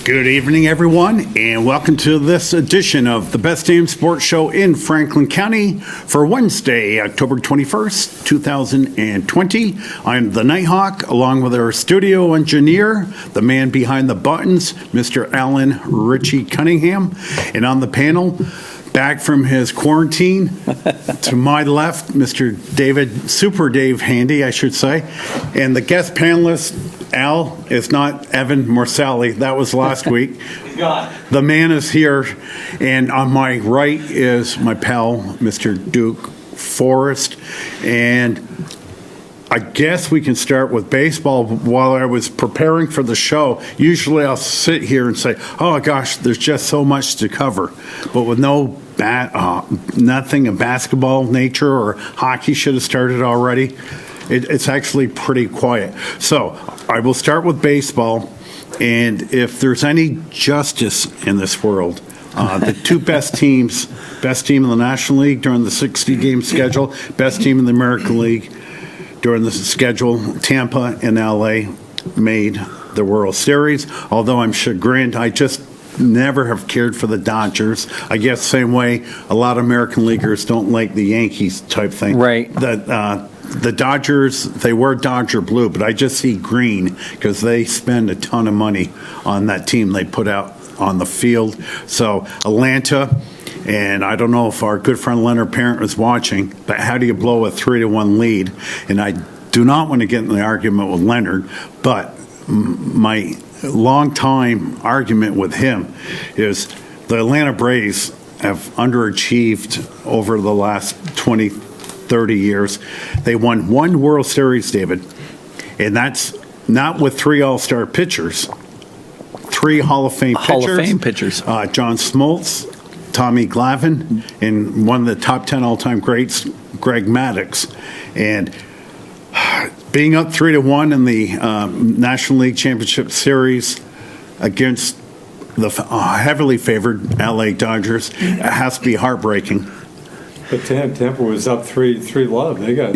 Good evening, everyone, and welcome to this edition of the Best Damn Sports Show in Franklin County for Wednesday, October 21st, 2020. I'm the Nighthawk, along with our studio engineer, the man behind the buttons, Mr. Alan Ritchie Cunningham, and on the panel, back from his quarantine, to my left, Mr. David, Super Dave Handy, I should say, and the guest panelist, Al, is not Evan Morselli. That was last week. He's gone. The man is here, and on my right is my pal, Mr. Duke Forrest, and I guess we can start with baseball. While I was preparing for the show, usually I'll sit here and say, oh gosh, there's just so much to cover. But with nothing of basketball nature or hockey should have started already, it's actually pretty quiet. So I will start with baseball. And if there's any justice in this world, the two best teams, best team in the National League during the 60-game schedule, best team in the American League during the schedule, Tampa and LA made the World Series. Although I'm chagrined, I just never have cared for the Dodgers. I guess same way a lot of American leaguers don't like the Yankees type thing. Right. The Dodgers, they wear Dodger blue, but I just see green because they spend a ton of money on that team they put out on the field. So Atlanta, and I don't know if our good friend Leonard Parent was watching, but how do you blow a 3-1 lead? And I do not want to get in the argument with Leonard, but my long-time argument with him is the Atlanta Braves have underachieved over the last 20, 30 years. They won one World Series, David, and that's not with 3 all-star pitchers, 3 Hall of Fame pitchers. John Smoltz, Tommy Glavine, and one of the top 10 all-time greats, Greg Maddux. And being up 3-1 in the National League Championship Series against the heavily favored LA Dodgers has to be heartbreaking. But Tampa was up 3-love. They got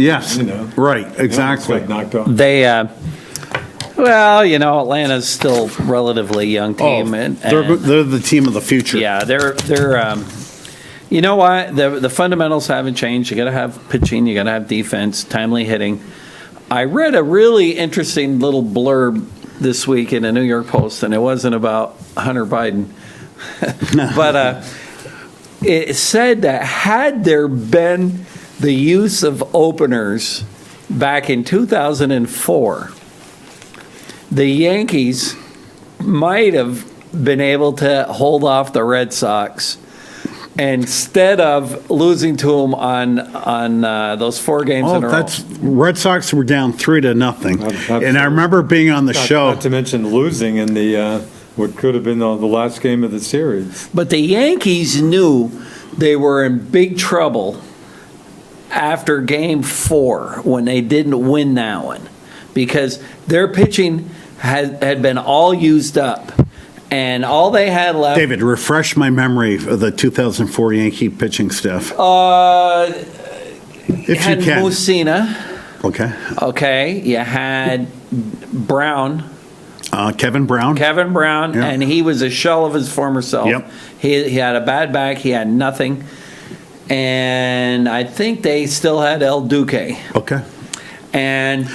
right, exactly. Got knocked off. They, Atlanta's still a relatively young team, and they're the team of the future. Yeah, they're. You know what? The fundamentals haven't changed. You got to have pitching. You got to have defense, timely hitting. I read a really interesting little blurb this week in the New York Post, and it wasn't about Hunter Biden, but it said that had there been the use of openers back in 2004, the Yankees might have been able to hold off the Red Sox instead of losing to them on those 4 games in a row. Red Sox were down 3-0, and I remember being on the show. Not to mention losing in the what could have been the last game of the series. But the Yankees knew they were in big trouble after Game 4 when they didn't win that one, because their pitching had been all used up. And all they had left... David, refresh my memory of the 2004 Yankee pitching staff. If you had Mussina. Okay. You had Brown. Kevin Brown. Yeah. And he was a shell of his former self. Yep. He had a bad back. He had nothing. And I think they still had El Duque. Okay. And...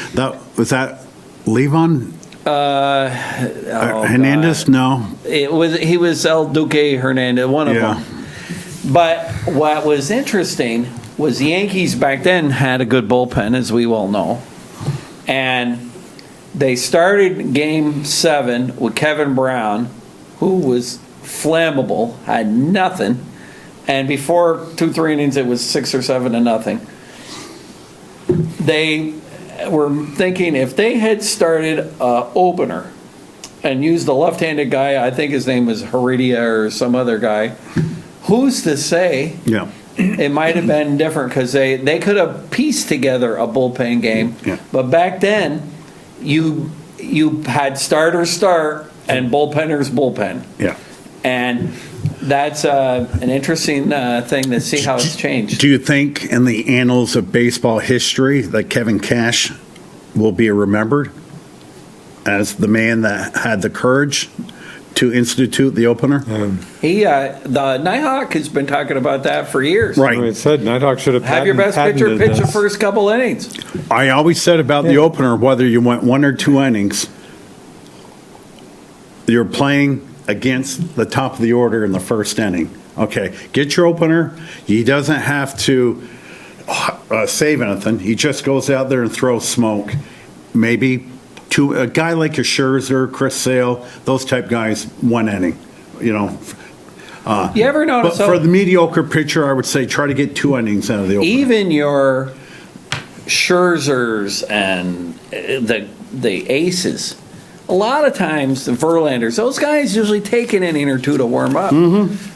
Was that Levon? Hernandez? God. No. He was El Duque Hernandez, one of them. But what was interesting was the Yankees back then had a good bullpen, as we well know. And they started Game 7 with Kevin Brown, who was flammable, had nothing. And before 2-3 innings, it was 6 or 7-0. They were thinking if they had started an opener and used the left-handed guy, I think his name was Heredia or some other guy, who's to say it might have been different, because they could have pieced together a bullpen game. Yeah. But back then, you had starters start and bullpenners bullpen. Yeah. And that's an interesting thing to see how it's changed. Do you think in the annals of baseball history that Kevin Cash will be remembered as the man that had the courage to institute the opener? The Nighthawk has been talking about that for years. Right. I said Nighthawk should have Have your best pitcher patented pitch the this. first couple innings. I always said about the opener, whether you went 1 or 2 innings, you're playing against the top of the order in the first inning. Okay, get your opener. He doesn't have to save anything. He just goes out there and throws smoke. Maybe to a guy like a Scherzer, Chris Sale, those type guys, 1 inning. You know. You ever But notice? for the mediocre pitcher, I would say try to get 2 innings out of the opener. Even your Scherzers and the aces, a lot of times the Verlanders, those guys usually take an inning or 2 to warm up.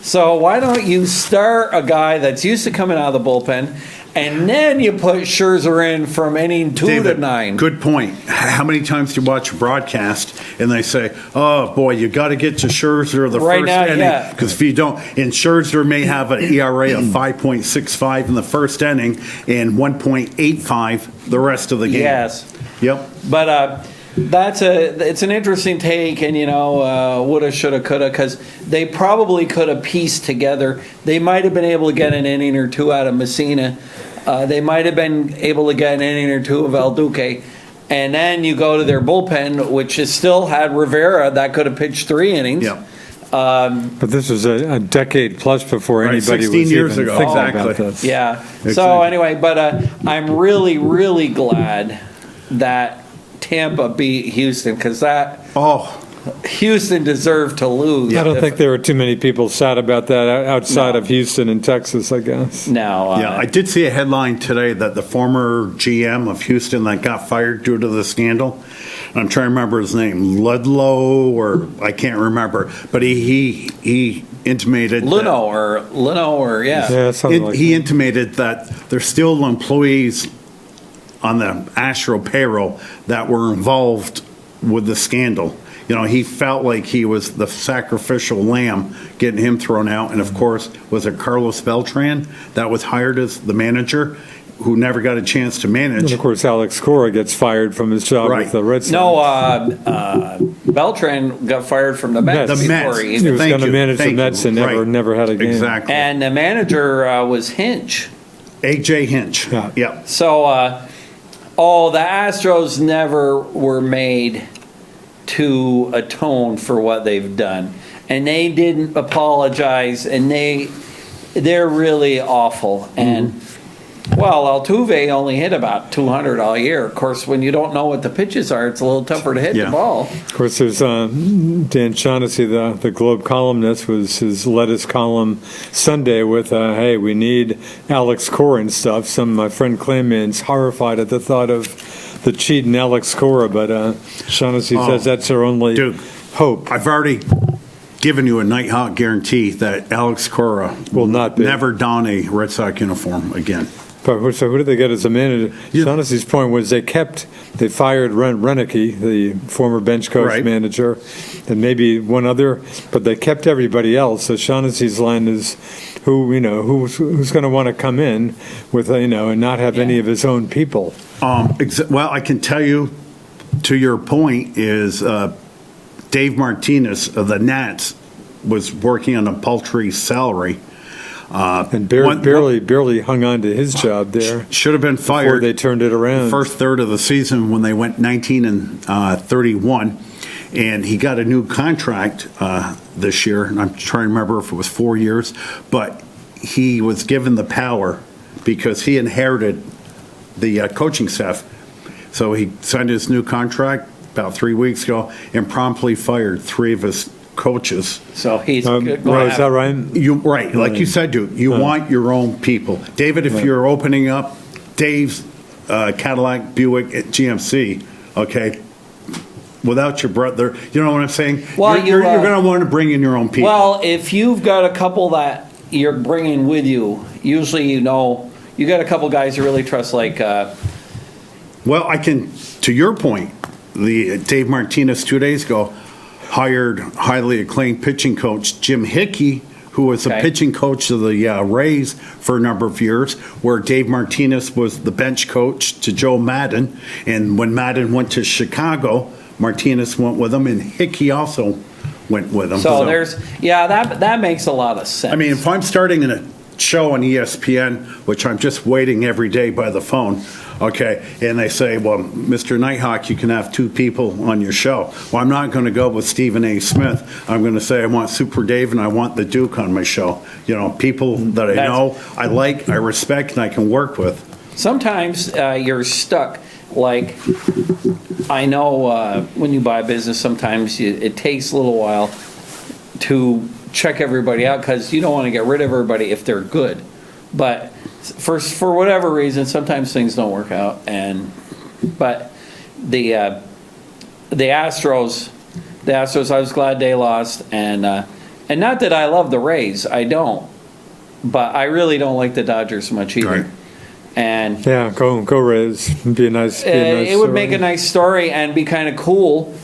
So why don't you start a guy that's used to coming out of the bullpen, and then you put Scherzer in from inning 2 David, to 9. good point. How many times do you watch a broadcast and they say, "Oh boy, you got to get to Scherzer the Right first now, inning," yeah. because if you don't, and Scherzer may have an ERA of 5.65 in the first inning and 1.85 the rest of the game. Yes. Yep. But it's an interesting take, and woulda, shoulda, coulda, because they probably could have pieced together. They might have been able to get an inning or 2 out of Messina. They might have been able to get an inning or 2 of El Duque. And then you go to their bullpen, which is still had Rivera that could have pitched 3 innings. Yep. But this was a decade plus before Right, anybody 16 was years even ago. thinking Exactly. about this. Yeah. Exactly. So anyway, but I'm really, really glad that Tampa beat Houston, because Oh, Houston deserved to lose. I don't think there were too many people sad about that outside of Houston and Texas, I guess. No. yeah. I did see a headline today that the former GM of Houston that got fired due to the scandal, I'm trying to remember his name, Ludlow, or I can't remember, but he intimated Leno or yeah. Yeah, something like he that. intimated that there's still employees on the Astro payroll that were involved with the scandal. You know, he felt like he was the sacrificial lamb getting him thrown out. And of course, was it Carlos Beltran that was hired as the manager, who never got a chance to manage? And of course, Alex Cora gets fired from his job Right. with the Red Sox. No, Beltran got fired from the Mets Mets. The before Mets. he he. was Thank going to you, manage the thank Mets you. and Right. never had a game. Exactly. And the manager was Hinch. A.J. Hinch. Yeah. Yep. So, the Astros never were made to atone for what they've done, and they didn't apologize, and they're really awful. And well, Altuve only hit about 200 all year. Of course, when you don't know what the pitches are, it's a little tougher to hit Yeah. the ball. Of course, there's Dan Shaughnessy, the Globe columnist, was his lettuce column Sunday with, hey, we need Alex Cora and stuff. Some of my friend Clayman's horrified at the thought of the cheating Alex Cora, but Shaughnessy says that's our only Dude, hope. I've already given you a Nighthawk guarantee that Alex Cora Will not be. never don a Red Sox uniform again. But so who did they get as a manager? Shaughnessy's point was they fired Renicky, the former bench coach Right. manager, and maybe one other, but they kept everybody else. So Shaughnessy's line is, who's going to want to come in with and not have any of his own people. Well, I can tell you, to your point, is Dave Martinez of the Nats was working on a paltry salary. And barely hung on to his job there Should have been before fired they turned it around. the first third of the season when they went 19 and 31, and he got a new contract this year. And I'm trying to remember if it was 4 years, but he was given the power because he inherited the coaching staff. So he signed his new contract about 3 weeks ago and promptly fired 3 of his coaches. So he's Right, is that right? Right, like you said, dude, you want your own people. David, if you're opening up Dave's Cadillac Buick at GMC, okay, without your brother, you know what I'm saying? Well, you're going to want to bring in your own people. Well, if you've got a couple that you're bringing with you, usually you got a couple guys you really trust, like. Well, I can, to your point, the Dave Martinez 2 days ago hired highly acclaimed pitching coach Jim Hickey, who was a Okay. pitching coach of the Rays for a number of years, where Dave Martinez was the bench coach to Joe Madden. And when Madden went to Chicago, Martinez went with him, and Hickey also went with them. So that makes a lot of sense. I mean, if I'm starting in a show on ESPN, which I'm just waiting every day by the phone, okay, and they say, well, Mr. Nighthawk, you can have 2 people on your show. Well, I'm not going to go with Stephen A. Smith. I'm going to say I want Super Dave and I want the Duke on my show. You know, people that I know, I like, I respect, and I can work with. Sometimes you're stuck. Like, I know when you buy a business, sometimes it takes a little while to check everybody out because you don't want to get rid of everybody if they're good. But for whatever reason, sometimes things don't work out. But the Astros, I was glad they lost, and not that I love the Rays, I don't, but I really don't like the Dodgers much either. Right. And Yeah, go Rays. It'd be a nice. it would make a nice story and be kind of cool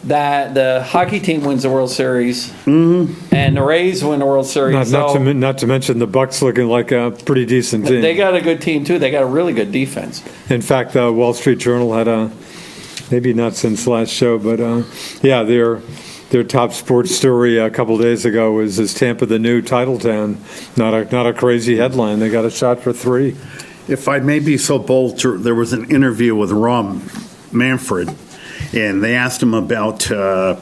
that the hockey team wins the World Series and the Rays win the World Series. Not to mention the Bucks looking like a pretty decent team. They got a good team too. They got a really good defense. In fact, the Wall Street Journal had maybe not since last show, but their top sports story a couple days ago was, "Is Tampa the new title town?" Not a crazy headline. They got a shot for 3. If I may be so bold, there was an interview with Ron Manfred, and they asked him about the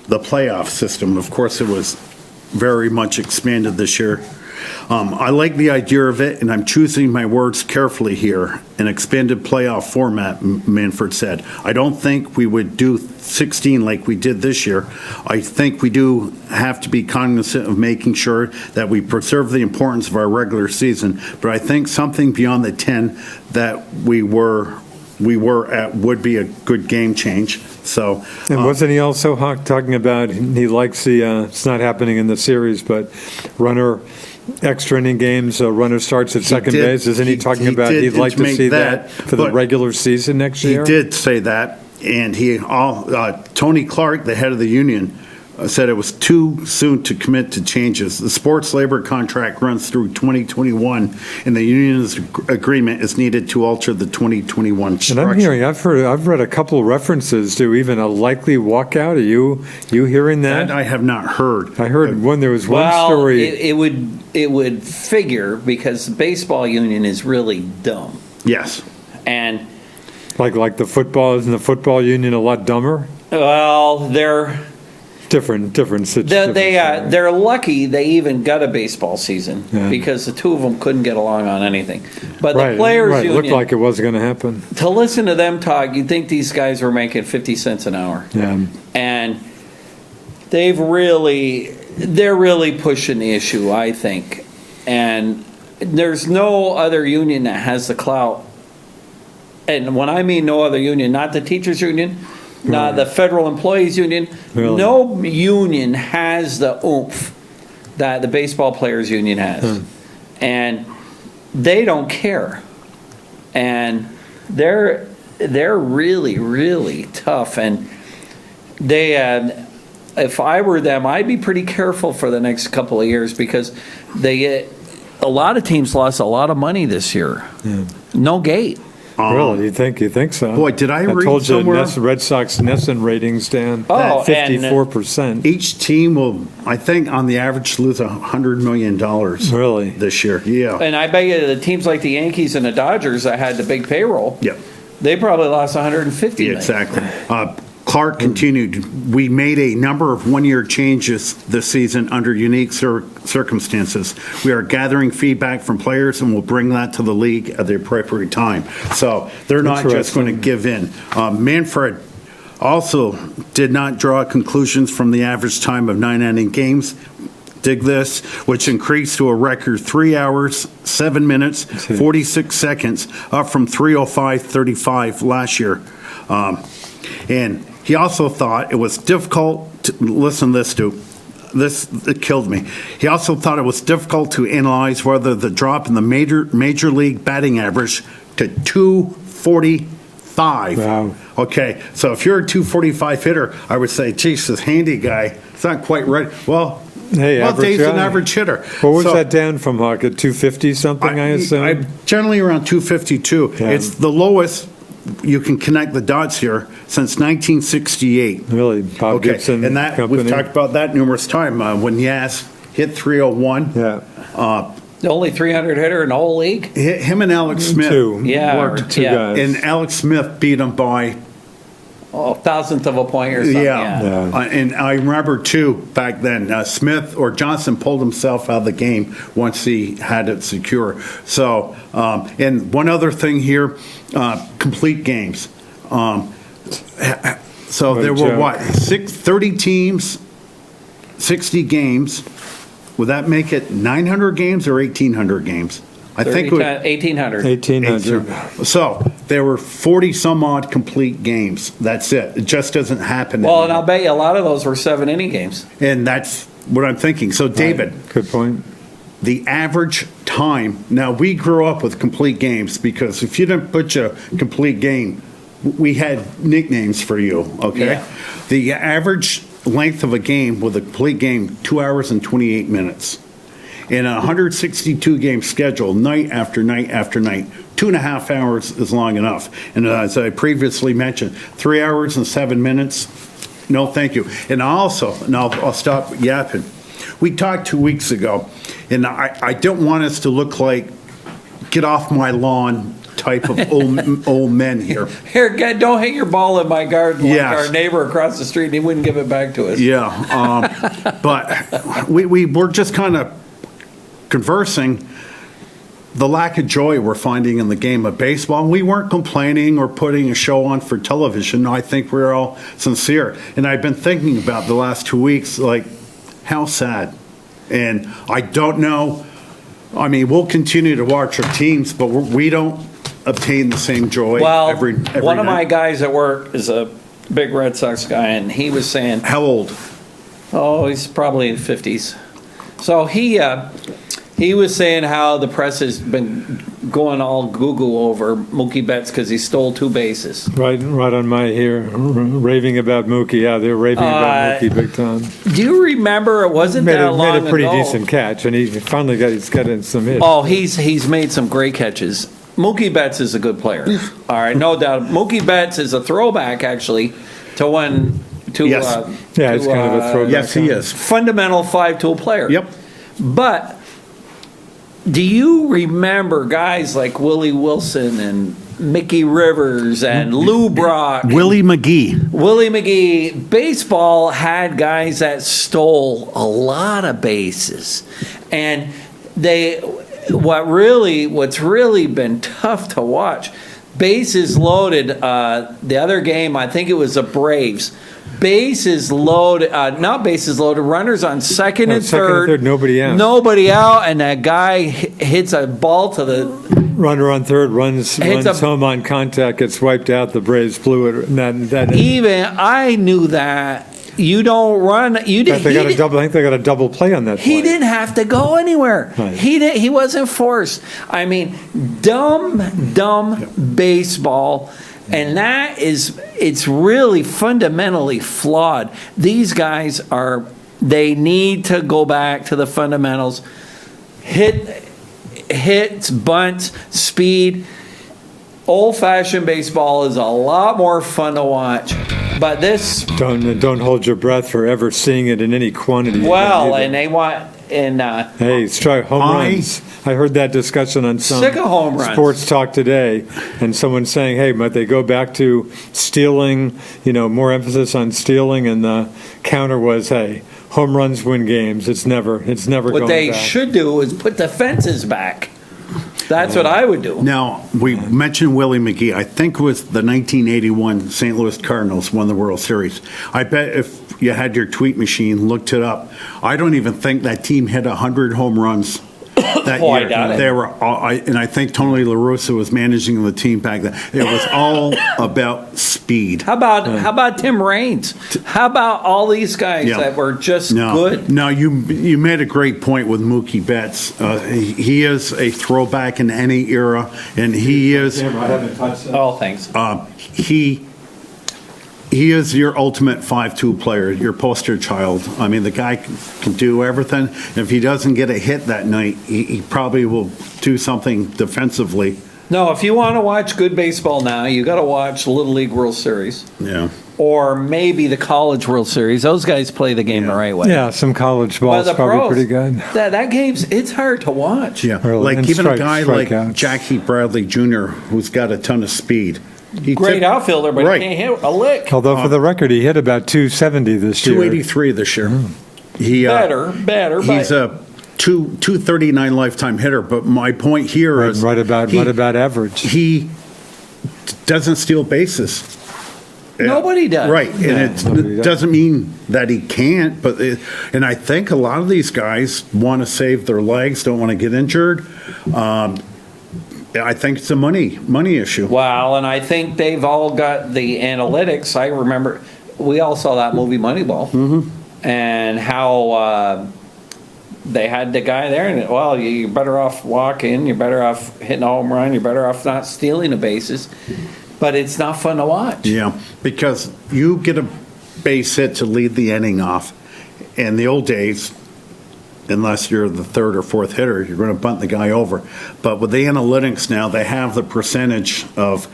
playoff system. Of course, it was very much expanded this year. I like the idea of it, and I'm choosing my words carefully here. An expanded playoff format, Manfred said. I don't think we would do 16 like we did this year. I think we do have to be cognizant of making sure that we preserve the importance of our regular season, but I think something beyond the 10 that we were at would be a good game change. So, and wasn't he also talking about he likes it's not happening in the series, but extra inning games, runner starts at second base. Isn't he talking about he'd like to see that for the regular season next year? He did say that, and Tony Clark, the head of the union, said it was too soon to commit to changes. The sports labor contract runs through 2021, and the union's agreement is needed to alter the 2021 structure. And I've read a couple of references to even a likely walkout. Are you hearing that? That I have not heard. I heard there was one story. It would figure because the baseball union is really dumb. Yes. And like the football, isn't the football union a lot dumber? Well, they're different situation. They're lucky they even got a baseball season because the 2 of them couldn't get along on anything. But the players union looked like it wasn't going to happen. To listen to them talk, you'd think these guys were making 50 cents an hour. Yeah. And they're really pushing the issue, I think. And there's no other union that has the clout. And when I mean no other union, not the teachers union, not the federal employees union. Really? No union has the oomph that the baseball players union has. And they don't care. And they're really, really tough. And if I were them, I'd be pretty careful for the next couple of years because a lot of teams lost a lot of money this year. Yeah. No gate. Really? You think so? Boy, did I read told somewhere? you Red Sox Nesson ratings down 54%. Each team will, I think, on the average, lose $100 million really this year. Yeah. And I bet you the teams like the Yankees and the Dodgers that had the big payroll, Yep. they probably lost $150 million. Exactly. Clark continued, we made a number of one-year changes this season under unique circumstances. We are gathering feedback from players and we'll bring that to the league at the appropriate time. So they're not just going to give in. Manfred also did not draw conclusions from the average time of 9-inning games. Dig this, which increased to a record 3 hours, 7 minutes, 46 seconds, up from 3:05:35 last year. And he also thought it was difficult to, listen to this, Stu, it killed me. He also thought it was difficult to analyze whether the drop in the major league batting average to 245. Wow. Okay, so if you're a 245 hitter, I would say, geez, this handy guy, it's not quite right. Well, Dave's an average hitter. What was that down from, Hawk? At 250 something, I assume? Generally around 252. Yeah. It's the lowest you can connect the dots here, since 1968. Really, Bob Okay, Gibson and that, Company. we've talked about that numerous times, when Yaz hit 301. Yeah. The only 300 hitter in the whole league? Him and Alex Smith. Two. Yeah, Worked two yeah. guys. And Alex Smith beat him by, Oh, thousandth of a point or something. yeah. Yeah. And I remember too, back then, Smith or Johnson pulled himself out of the game once he had it secure. So, and one other thing here, complete games. So there were joke. what, 30 teams, 60 games. Would that make it 900 games or 1,800 games? I think. 1,800. 1,800. So there were 40 some odd complete games. That's it. It just doesn't happen. Well, and anymore. I'll bet you a lot of those were 7-inning games. And that's what I'm thinking. So David, Good point. the average time, now we grew up with complete games because if you didn't put your complete game, we had nicknames for you, okay? Yeah. The average length of a game with a complete game, 2 hours and 28 minutes. In a 162 game schedule, night after night after night, 2.5 hours is long enough. And as I previously mentioned, 3 hours and 7 minutes, no thank you. And also, now I'll stop yapping. We talked 2 weeks ago, and I don't want us to look like get off my lawn type of old men here. Here, don't hit your ball in my garden like Yes. our neighbor across the street, and he wouldn't give it back to us. Yeah, but we were just kind of conversing the lack of joy we're finding in the game of baseball. We weren't complaining or putting a show on for television. I think we're all sincere. And I've been thinking about the last 2 weeks, like, how sad. And I don't know. I mean, we'll continue to watch our teams, but we don't obtain the same joy Well, every one of my night. guys at work is a big Red Sox guy, and he was saying, How old? oh, he's probably in 50s. So he was saying how the press has been going all goo-goo over Mookie Betts because he stole 2 bases. Right on my here, raving about Mookie. Yeah, they're raving about Mookie big time. Do you remember, it wasn't Made that a, long made a pretty ago. decent catch, and he finally got in some hits. Oh, he's made some great catches. Mookie Betts is a good player. All right, no doubt. Mookie Betts is a throwback, actually, to when to Yes. Yeah, it's kind of a throwback. Yes, he is. fundamental 5-tool player. Yep. But do you remember guys like Willie Wilson and Mickey Rivers and Lou Brock? Willie McGee. Willie McGee. Baseball had guys that stole a lot of bases. And what's really been tough to watch, bases loaded, the other game, I think it was the Braves. Bases loaded, not bases loaded, runners on second and third. Nobody out. Nobody out, and that guy hits a ball to the. Runner on third runs It's a- home on contact, gets wiped out. The Braves blew it. And that Even I knew that. You don't run. You I didn't. think they got a double play on that play. He didn't have to go anywhere. Right. He wasn't forced. I mean, dumb baseball, and it's really fundamentally flawed. These guys they need to go back to the fundamentals. Hits, bunts, speed. Old-fashioned baseball is a lot more fun to watch. But this, Don't hold your breath for ever seeing it in any quantity. well, Either. and they want, and Hey, strike home I- runs. I heard that discussion on some Sick of home runs. sports talk today, and someone saying, "Hey, might they go back to stealing? More emphasis on stealing." And the counter was, "Hey, home runs win games. It's never what going they back." should do is put the fences back. That's what I would do. Now, we mentioned Willie McGee. I think it was the 1981 St. Louis Cardinals won the World Series. I bet if you had your tweet machine, looked it up, I don't even think that team hit 100 home runs that Oh, I year. doubt it. They were all, and I think Tony La Russa was managing the team back then. It was all about speed. How about Tim Raines? How about all these guys Yeah. that were just No, good? no, you made a great point with Mookie Betts. He is a throwback in any era, and he is. Oh, thanks. He is your ultimate 5-2 player, your poster child. I mean, the guy can do everything. If he doesn't get a hit that night, he probably will do something defensively No, if you want to watch good baseball now, you got to watch the Little League World Series Yeah. or maybe the College World Series. Those guys play the game the right way. Yeah, some college But ball's the probably pros, pretty good. That game's it's hard to watch. Yeah. Really. Like And even a guy like strikeouts. Jackie Bradley Jr., who's got a ton of speed. He Great tip- outfielder, but Right. he can't hit a lick. Although for the record, he hit about 270 this year. 283 this year. He, Better. He's but a 239 lifetime hitter, but my point here is Right about average. he doesn't steal bases. Nobody does. Right, and nobody it does. doesn't mean that he can't, but and I think a lot of these guys want to save their legs, don't want to get injured. I think it's a money issue. Well, and I think they've all got the analytics. I remember we all saw that movie Moneyball, and how they had the guy there, and well, you're better off walking, you're better off hitting a home run, you're better off not stealing the bases, but it's not fun to watch. Yeah, because you get a base hit to lead the inning off. In the old days, unless you're the third or fourth hitter, you're going to bunt the guy over. But with the analytics now, they have the percentage of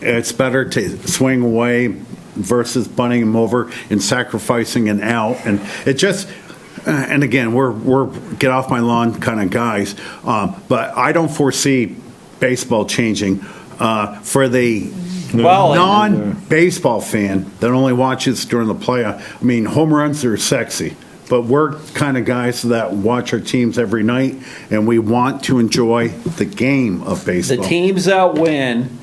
it's better to swing away versus bunting him over and sacrificing an out. And it just, and again, we're get off my lawn kind of guys, but I don't foresee baseball changing for the Well, non-baseball fan that only watches during the playoff. I mean, home runs are sexy, but we're kind of guys that watch our teams every night, and we want to enjoy the game of the baseball. teams that win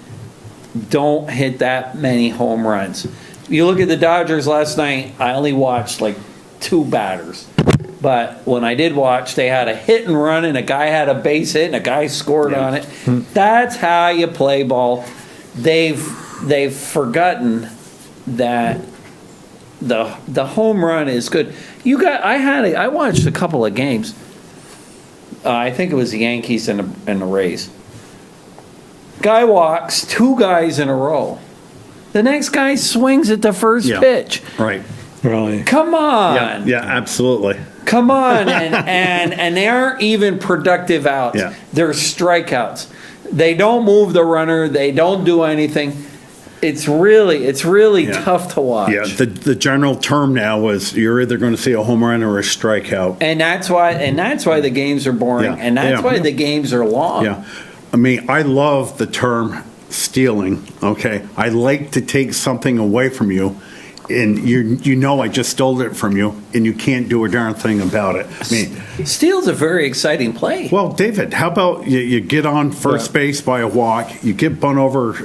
don't hit that many home runs. You look at the Dodgers last night, I only watched like 2 batters. But when I did watch, they had a hit and run, and a guy had a base hit, and a guy scored on it. That's how you play ball. They've forgotten that the home run is good. I watched a couple of games. I think it was the Yankees and the Rays. Guy walks 2 guys in a row. The next guy swings at the first Yeah. pitch. Right. Really. Come on. Yeah, absolutely. Come on, and they aren't even productive outs. Yeah. They're strikeouts. They don't move the runner. They don't do anything. It's really Yeah. tough to watch. Yeah, the general term now is you're either going to see a home run or a strikeout. And that's why the games are boring, Yeah. and that's Yeah. why the games are long. Yeah. I mean, I love the term stealing, okay? I like to take something away from you, and you know I just stole it from you, and you can't do a darn thing about it. I mean, Steal's a very exciting play. well, David, how about you get on first base by a walk, you get bunt over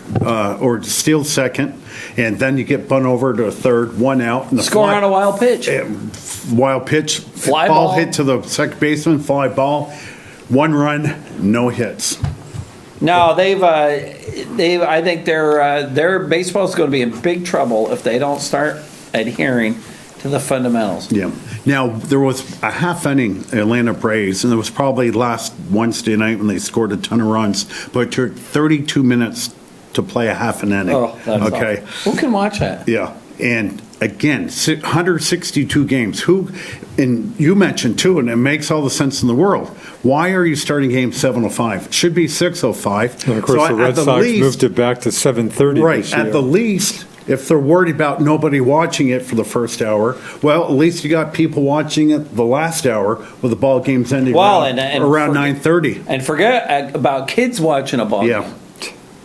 or steal second, and then you get bunt over to a third, 1 out. And Score on a wild pitch. wild pitch, Fly ball. hit to the second baseman, fly ball, 1 run, no hits. No, I think their baseball's going to be in big trouble if they don't start adhering to the fundamentals. Yeah. Now, there was a half inning Atlanta Braves, and it was probably last Wednesday night when they scored a ton of runs, but it took 32 minutes to play a half an inning. Oh, that's okay. awful. Who can watch that? Yeah. And again, 162 games. And you mentioned too, and it makes all the sense in the world. Why are you starting game 7:05? It should be 6:05. And of course, the Red Sox moved it back to 7:30 Right. this year. At the least, if they're worried about nobody watching it for the first hour, well, at least you got people watching it the last hour with the ball games ending Well, around, and around 9:30. And forget about kids watching a ball Yeah. game.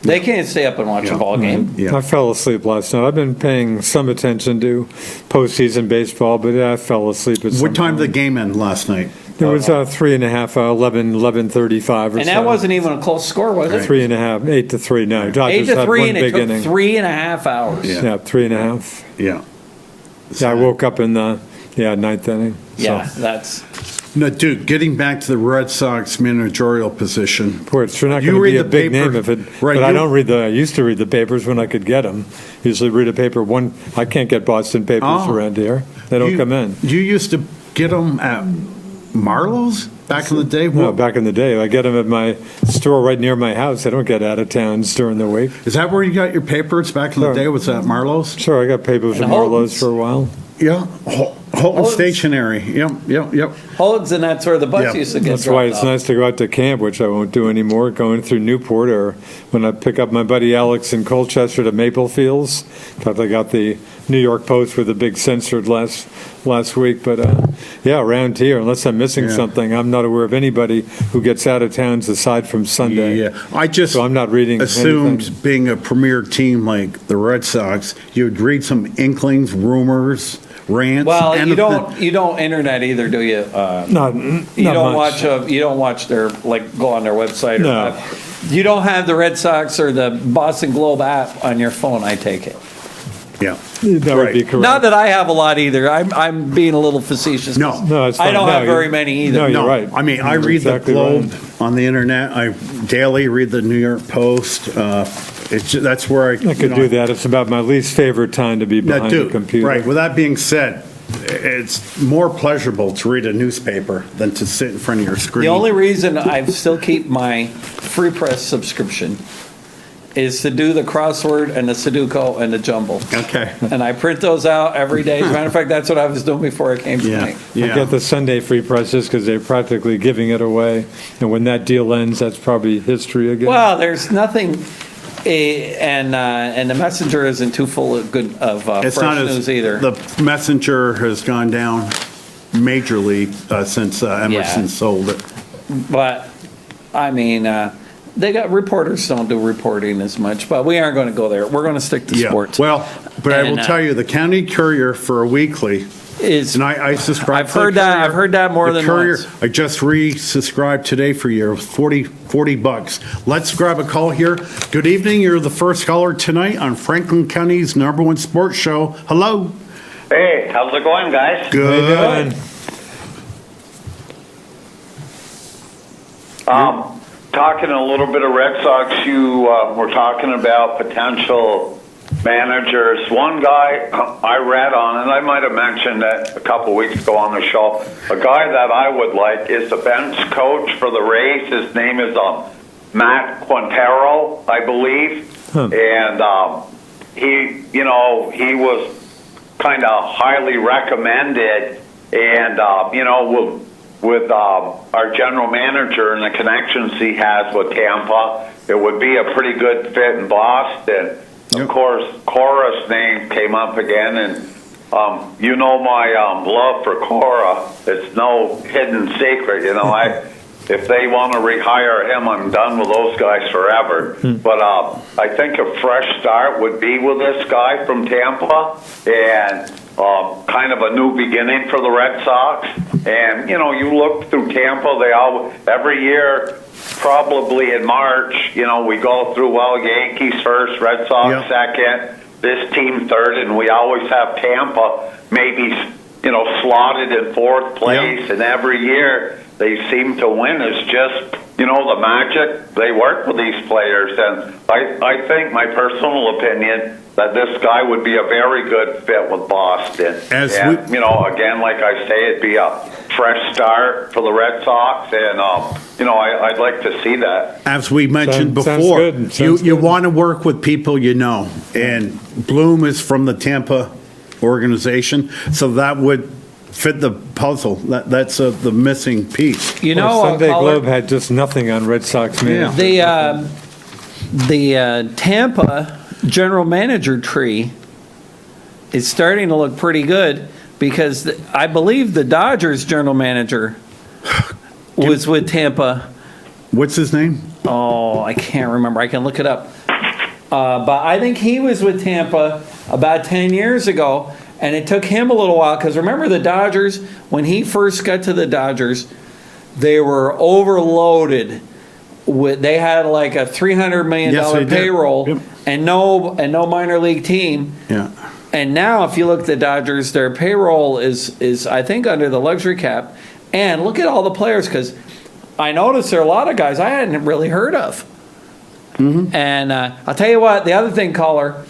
They can't stay up and watch a ball game. Yeah. I fell asleep last night. I've been paying some attention to postseason baseball, but I fell asleep at some What time did the point. game end last night? It was 3.5, 11:35 or And so. that wasn't even a close score, was it? 3.5, 8-3. No, Dodgers 8-3, had one and it big took inning. 3.5 hours. Yeah. Yeah, 3.5. Yeah. Yeah, I woke up in the ninth inning. So, Yeah, that's. No, dude, getting back to the Red Sox managerial position. boy, it's sure not You going to read be a the big paper- name if it. right, But I you- don't read I used to read the papers when I could get them. Usually read a paper one. I can't get Boston papers Oh. around here. They don't come in. You used to get them at Marlowe's back in the day? No, back in the day, I get them at my store right near my house. I don't get out of towns during the week. Is that where you got your papers back in the Sure. day? Was that Marlowe's? Sure, I got papers And at Marlowe's Holden's. for a while. Yeah. Holton Stationery, yep. Holds, and that's where the bus Yeah. used to get That's why dropped it's off. nice to go out to camp, which I won't do anymore, going through Newport, or when I pick up my buddy Alex in Colchester to Maple Fields. Thought I got the New York Post with a big censored last week, but yeah, around here, unless I'm missing Yeah. something, I'm not aware of anybody who gets out of towns aside from Sunday. Yeah, I just So I'm not reading assumed anything. being a premier team like the Red Sox, you'd read some inklings, rumors, rants. Well, anything. you don't internet either, do you? Not You don't much. watch their, like, go on their website or No. whatever. You don't have the Red Sox or the Boston Globe app on your phone, I take it. Yeah. That would be Right. correct. Not that I have a lot either. I'm being a little facetious. No. No, it's I fine. don't No, have you're- very many either. No, you're No, right. I mean, I You're read exactly the Globe right. on the internet. I daily read the New York Post. That's where I could do that. It's about my least favorite time to be behind a computer. Right. With that being said, it's more pleasurable to read a newspaper than to sit in front of your screen. The only reason I still keep my free press subscription is to do the crossword and the Sudoku and the jumble. Okay. And I print those out every day. As a matter of fact, that's what I was doing before I came Yeah. tonight. I get the Sunday free press just because they're practically giving it away. And when that deal ends, that's probably history again. Well, there's nothing, and the Messenger isn't too full of good of It's fresh not as news either. The Messenger has gone down majorly since Emerson Yeah. sold it. But I mean, they got reporters don't do reporting as much. But we aren't going to go there. We're going to stick to Yeah. sports. Well, but I will And, tell you, the County Courier for a weekly, is and I subscribe. I've to the heard that. Courier. I've heard that more The than Courier, once. I just re-subscribed today for you, $40. Let's grab a call here. Good evening. You're the first caller tonight on Franklin County's #1 sports show. Hello. Hey, how's it going, guys? Good. Talking a little bit of Red Sox, you were talking about potential managers. One guy I read on, and I might have mentioned it a couple weeks ago on the show, a guy that I would like is the bench coach for the Rays. His name is Matt Quintero, I believe. And he was kind of highly recommended, and with our general manager and the connections he has with Tampa, it would be a pretty good fit in Boston. Yep. Of course, Cora's name came up again, and my love for Cora. It's no hidden secret. If they want to rehire him, I'm done with those guys forever. But I think a fresh start would be with this guy from Tampa, and kind of a new beginning for the Red Sox. And you look through Tampa; every year, probably in March, we go through Yankees first, Red Sox Yep. second, this team third, and we always have Tampa maybe slotted in fourth place, Yep. and every year they seem to win. It's just the magic. They work with these players, and I think, my personal opinion, that this guy would be a very good fit with Boston. Again, like I say, it'd be a fresh start for the Red Sox, and I'd like to see that. As we mentioned Sounds before, good. Sounds you good. want to work with people you know, and Bloom is from the Tampa organization, so that would fit the puzzle. That's the missing piece. Sunday caller, Globe had just nothing on Red Sox managers. the Tampa general manager tree is starting to look pretty good because I believe the Dodgers general manager was with Tampa. What's his name? Oh, I can't remember. I can look it up. But I think he was with Tampa about 10 years ago, and it took him a little while because remember the Dodgers, when he first got to the Dodgers, they were overloaded. They had like a $300 million Yes, they did. payroll Yep. and no minor league team. Yeah. And now, if you look at the Dodgers, their payroll is I think under the luxury cap. And look at all the players, because I noticed there are a lot of guys I hadn't really heard of. And I'll tell you what, the other thing, caller,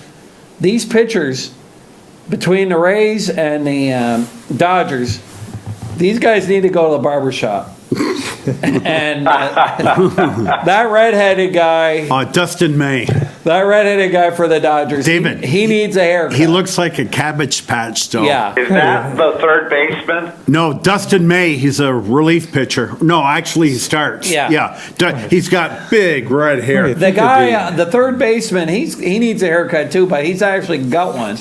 these pitchers between the Rays and the Dodgers, these guys need to go to the barber shop. And that redheaded guy, Dustin May. That redheaded guy for the Dodgers. David, he needs a haircut. He looks like a Cabbage Patch doll. Yeah. Is that the third baseman? No, Dustin May, he's a relief pitcher. No, actually he starts. Yeah. Yeah. He's got big red hair. The guy, the third baseman, he needs a haircut too, but he's actually got one.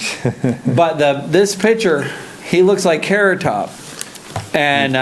But this pitcher, he looks like Carrot Top, and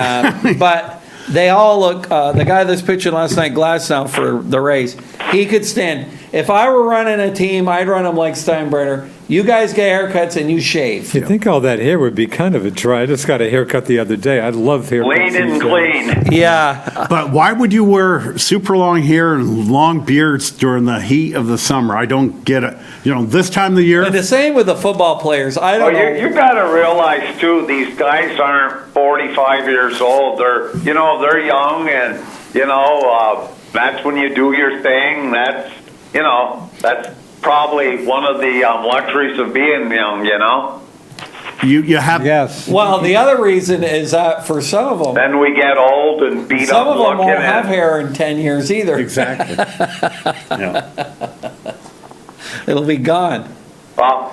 but they all look. The guy that's pitching last night, Glasnow for the Rays, he could stand. If I were running a team, I'd run them like Steinbrenner. You guys get haircuts and you shave. You think all that hair would be kind of a try. I just got a haircut the other day. I love haircuts. Lean and these days. clean. Yeah. But why would you wear super long hair and long beards during the heat of the summer? I don't get it. This time of the year. And the same with the football players. I don't know. You got to realize too, these guys aren't 45 years old. They're young, and that's when you do your thing. That's probably one of the luxuries of being young. You have. Yes. Well, the other reason is that for some of them, Then we get old and beat some up of them looking won't have at. hair in 10 years either. Exactly. Yeah. It'll be gone.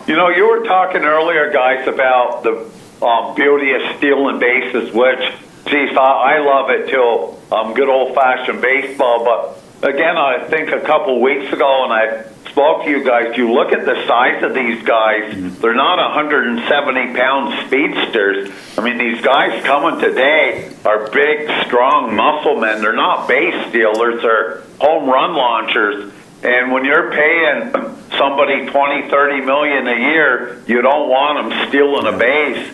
You were talking earlier, guys, about the beauty of stealing bases, which, geez, I love it till good old-fashioned baseball. But again, I think a couple weeks ago, and I spoke to you guys, you look at the size of these guys, they're not 170-pound speedsters. I mean, these guys coming today are big, strong muscle men. They're not base stealers. They're home run launchers. And when you're paying somebody $20-30 million a year, you don't want them stealing a base.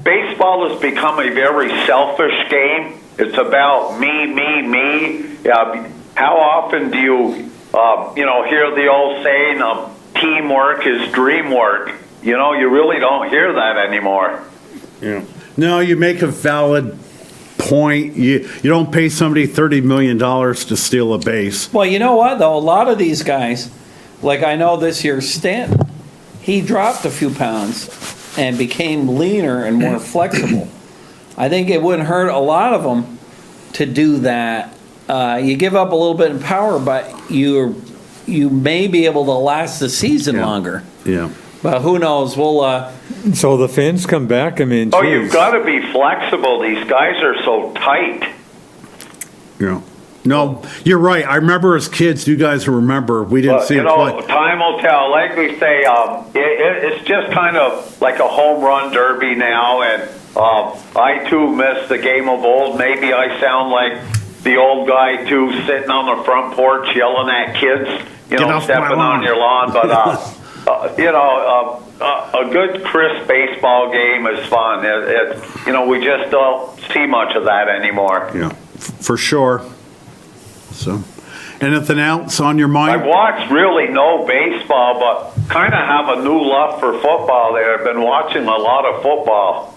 Baseball has become a very selfish game. It's about me, me, me. How often do you, hear the old saying, teamwork is dream work? You really don't hear that anymore. Yeah. No, you make a valid point. You don't pay somebody $30 million to steal a base. Well, you know what, though? A lot of these guys, like I know this year, Stanton, he dropped a few pounds and became leaner and more flexible. I think it wouldn't hurt a lot of them to do that. You give up a little bit in power, but you may be able to last the season longer. Yeah. But who knows? We'll. So the fans come back. I mean, geez. You've got to be flexible. These guys are so tight. Yeah. No, you're right. I remember as kids, you guys remember, we didn't see him play. Time will tell. Like we say, it's just kind of like a home run derby now, and I too miss the game of old. Maybe I sound like the old guy too, sitting on the front porch yelling at kids, stepping on your lawn. But a good crisp baseball game is fun. We just don't see much of that anymore. Yeah, for sure. So, anything else on your mind? I've watched really no baseball, but kind of have a new love for football there. I've been watching a lot of football.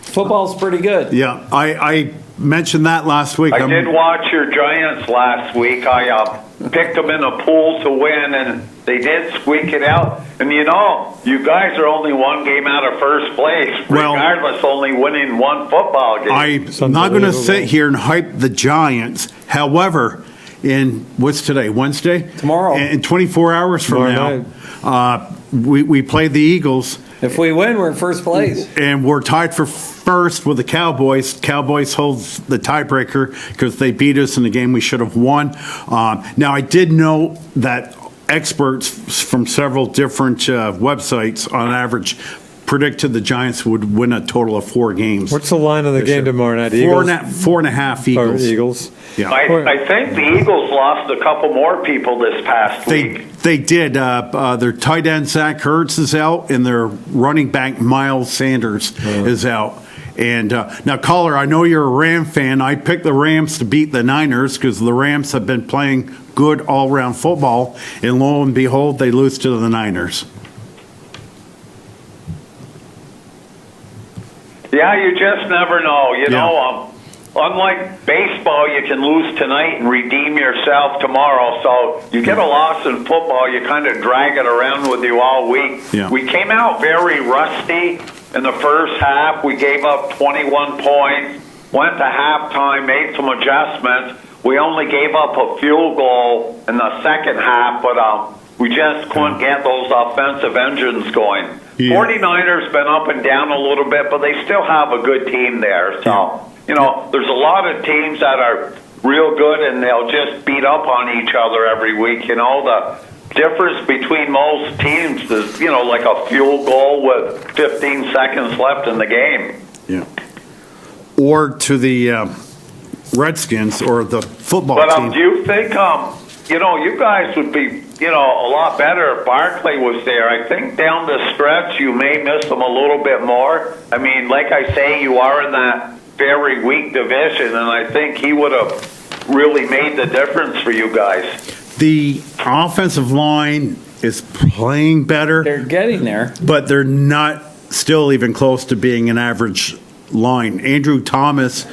Football's pretty good. Yeah, I mentioned that last week. I did watch your Giants last week. I picked them in a pool to win, and they did squeak it out. And you guys are only one game out of first place, regardless only winning one football game. I'm not going to sit here and hype the Giants. However, what's today? Wednesday? Tomorrow. In 24 hours from now, we play the Eagles. If we win, we're in first place. And we're tied for first with the Cowboys. Cowboys holds the tiebreaker because they beat us in the game we should have won. Now, I did know that experts from several different websites, on average, predicted the Giants would win a total of 4 games. What's the line on the game tomorrow night? Four Eagles? and a half Eagles. Eagles. Yeah. I think the Eagles lost a couple more people this past week. They did. Their tight end, Zach Ertz, is out, and their running back, Miles Sanders, is out. And now, caller, I know you're a Ram fan. I picked the Rams to beat the Niners because the Rams have been playing good all-around football, and lo and behold, they lose to the Niners. Yeah, you just never know. Unlike baseball, you can lose tonight and redeem yourself tomorrow. So you get a loss in football, you kind of drag it around with you all week. Yeah. We came out very rusty in the first half. We gave up 21 points, went to halftime, made some adjustments. we only gave up a field goal in the second half, but we just couldn't get those offensive engines going. Yeah. 49ers been up and down a little bit, but they still have a good team there. So, there's a lot of teams that are real good, and they'll just beat up on each other every week. The difference between most teams is, like a field goal with 15 seconds left in the game. Yeah. Or to the Redskins or the football But team. do you think, you guys would be, a lot better if Barkley was there? I think down the stretch you may miss them a little bit more. I mean, like I say, you are in that very weak division, and I think he would have really made the difference for you guys. The offensive line is playing better, They're getting there. but they're not still even close to being an average line. Andrew Thomas,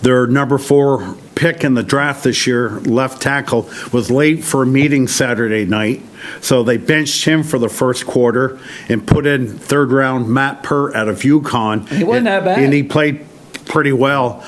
their number 4 pick in the draft this year, left tackle, was late for a meeting Saturday night. So they benched him for the first quarter and put in third-round Matt Pert out of UConn. He wasn't that bad. And he played pretty well.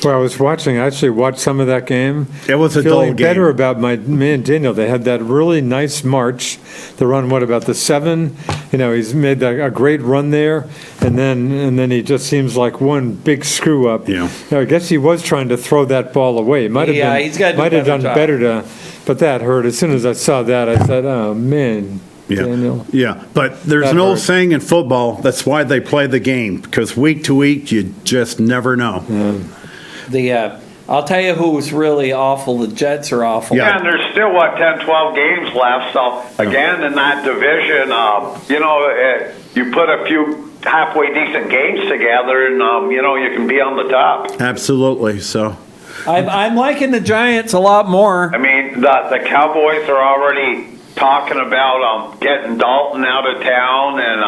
Well, I actually watched some of that game. It was a dull Feeling game. better about my man Daniel. They had that really nice march. The run, about the 7? He's made a great run there, and then he just seems like one big screw up. Yeah. I guess he was trying to throw that ball away. He's got to do might a have better done job. better to, but that hurt. As soon as I saw that, I said, "Oh man." Daniel. Yeah, but there's That an old hurt. saying in football, that's why they play the game, because week to week, you just never know. I'll tell you who's really awful. The Jets are awful. Yeah. Yeah, and there's still, 10, 12 games left. So, again, in that division, you put a few halfway decent games together, and, you can be on the top. Absolutely, so. I'm liking the Giants a lot more. I mean, the Cowboys are already talking about getting Dalton out of town, and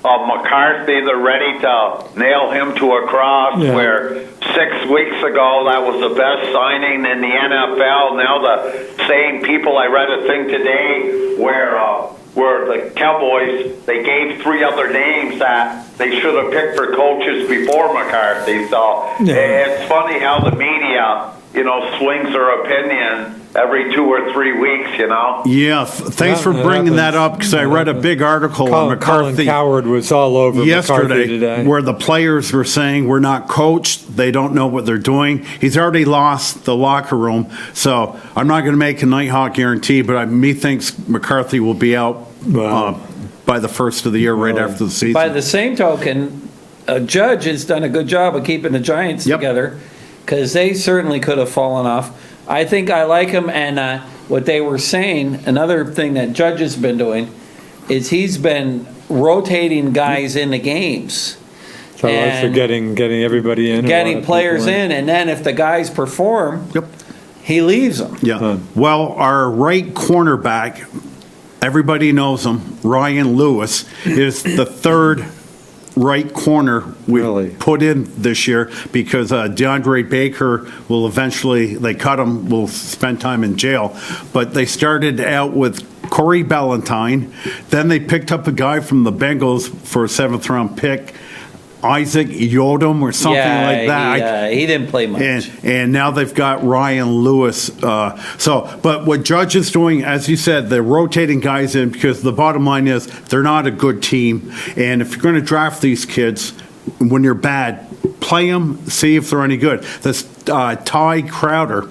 McCarthy, they're ready to nail him to a cross, Yeah. where 6 weeks ago that was the best signing in the NFL. Now the same people, I read a thing today where the Cowboys, they gave 3 other names that they should have picked for coaches before McCarthy. So it's funny how the media, swings their opinion every 2 or 3 weeks, Yeah, thanks for Yeah, it bringing that happens. up, because I read a big article on Colin McCarthy Coward was all over McCarthy yesterday, today. where the players were saying we're not coached, they don't know what they're doing. He's already lost the locker room, so I'm not going to make a Nighthawk guarantee, but methinks McCarthy will be out Wow. by the first of the year, right after the season. By the same token, a Judge has done a good job of keeping the Giants Yep. together, because they certainly could have fallen off. I think I like him, and what they were saying, another thing that Judge has been doing, is he's been rotating guys in the games. So I for getting everybody in, Getting players in, and then if the guys perform, Yep. he leaves them. Yeah. Well, our right cornerback, everybody knows him, Ryan Lewis, is the third right corner we Really? put in this year, because DeAndre Baker will eventually, they cut him, will spend time in jail. But they started out with Corey Ballantyne. Then they picked up a guy from the Bengals for a 7th-round pick, Isaac Yodom or something like that. He didn't play much. And now they've got Ryan Lewis. But what Judge is doing, as you said, they're rotating guys in, because the bottom line is they're not a good team. And if you're going to draft these kids, when you're bad, play them, see if they're any good. This Ty Crowder,